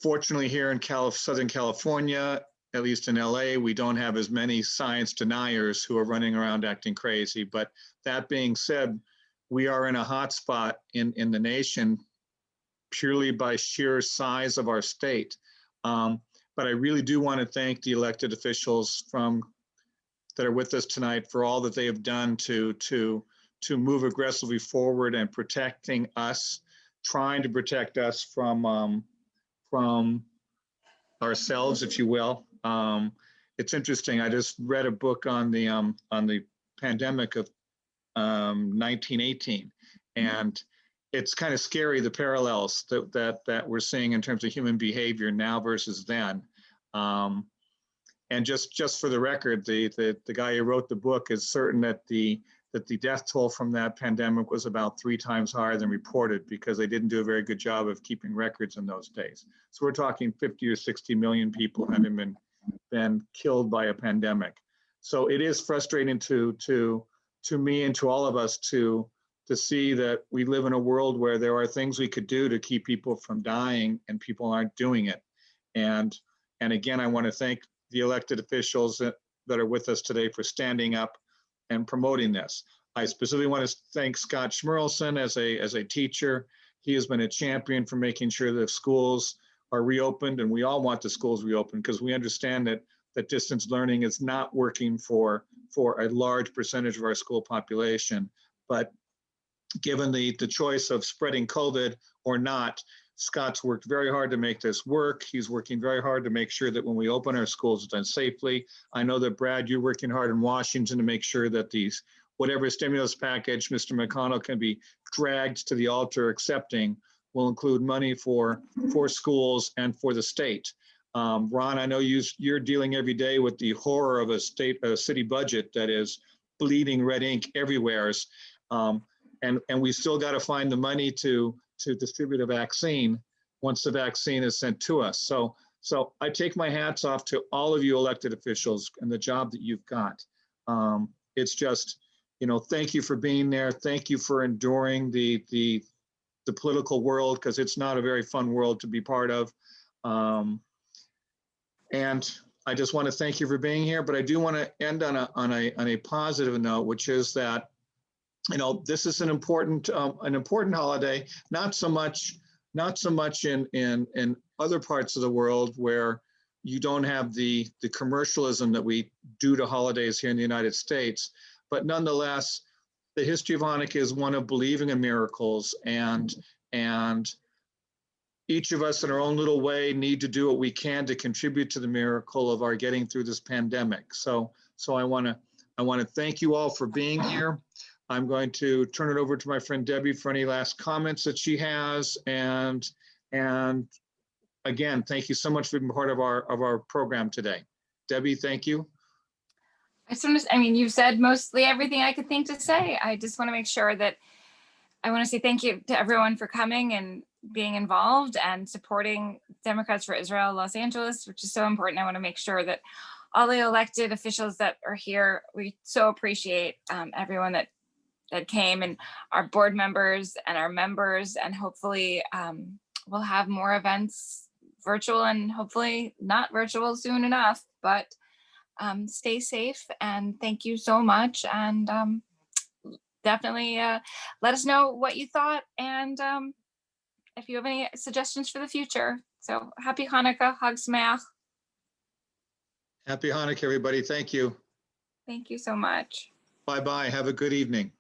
fortunately, here in Southern California, at least in LA, we don't have as many science deniers who are running around acting crazy. But that being said, we are in a hot spot in the nation purely by sheer size of our state. But I really do want to thank the elected officials that are with us tonight for all that they have done to move aggressively forward and protecting us, trying to protect us from ourselves, if you will. It's interesting. I just read a book on the pandemic of 1918, and it's kind of scary, the parallels that we're seeing in terms of human behavior now versus then. And just for the record, the guy who wrote the book is certain that the death toll from that pandemic was about 3 times higher than reported, because they didn't do a very good job of keeping records in those days. So we're talking 50 or 60 million people having been killed by a pandemic. So it is frustrating to me and to all of us to see that we live in a world where there are things we could do to keep people from dying and people aren't doing it. And again, I want to thank the elected officials that are with us today for standing up and promoting this. I specifically want to thank Scott Schmerlson as a teacher. He has been a champion for making sure that schools are reopened, and we all want the schools reopened because we understand that distance learning is not working for a large percentage of our school population. But given the choice of spreading COVID or not, Scott's worked very hard to make this work. He's working very hard to make sure that when we open our schools, it's done safely. I know that, Brad, you're working hard in Washington to make sure that whatever stimulus package Mr. McConnell can be dragged to the altar accepting will include money for schools and for the state. Ron, I know you're dealing every day with the horror of a city budget that is bleeding red ink everywhere. And we still got to find the money to distribute a vaccine once the vaccine is sent to us. So I take my hats off to all of you elected officials and the job that you've got. It's just, thank you for being there. Thank you for enduring the the political world, because it's not a very fun world to be part of. And I just want to thank you for being here, but I do want to end on a positive note, which is that, you know, this is an important holiday, not so much in other parts of the world where you don't have the commercialism that we do to holidays here in the United States, but nonetheless, the history of Hanukkah is one of believing in miracles, and each of us in our own little way need to do what we can to contribute to the miracle of our getting through this pandemic. So I want to thank you all for being here. I'm going to turn it over to my friend Debbie for any last comments that she has. And again, thank you so much for being part of our program today. Debbie, thank you. I mean, you've said mostly everything I could think to say. I just want to make sure that I want to say thank you to everyone for coming and being involved and supporting Democrats for Israel Los Angeles, which is so important. I want to make sure that all the elected officials that are here, we so appreciate everyone that came, and our board members and our members, and hopefully we'll have more events virtual and hopefully not virtual soon enough, but stay safe and thank you so much. And definitely let us know what you thought, and if you have any suggestions for the future. So happy Hanukkah, Hag Sameach. Happy Hanukkah, everybody. Thank you. Thank you so much. Bye-bye. Have a good evening.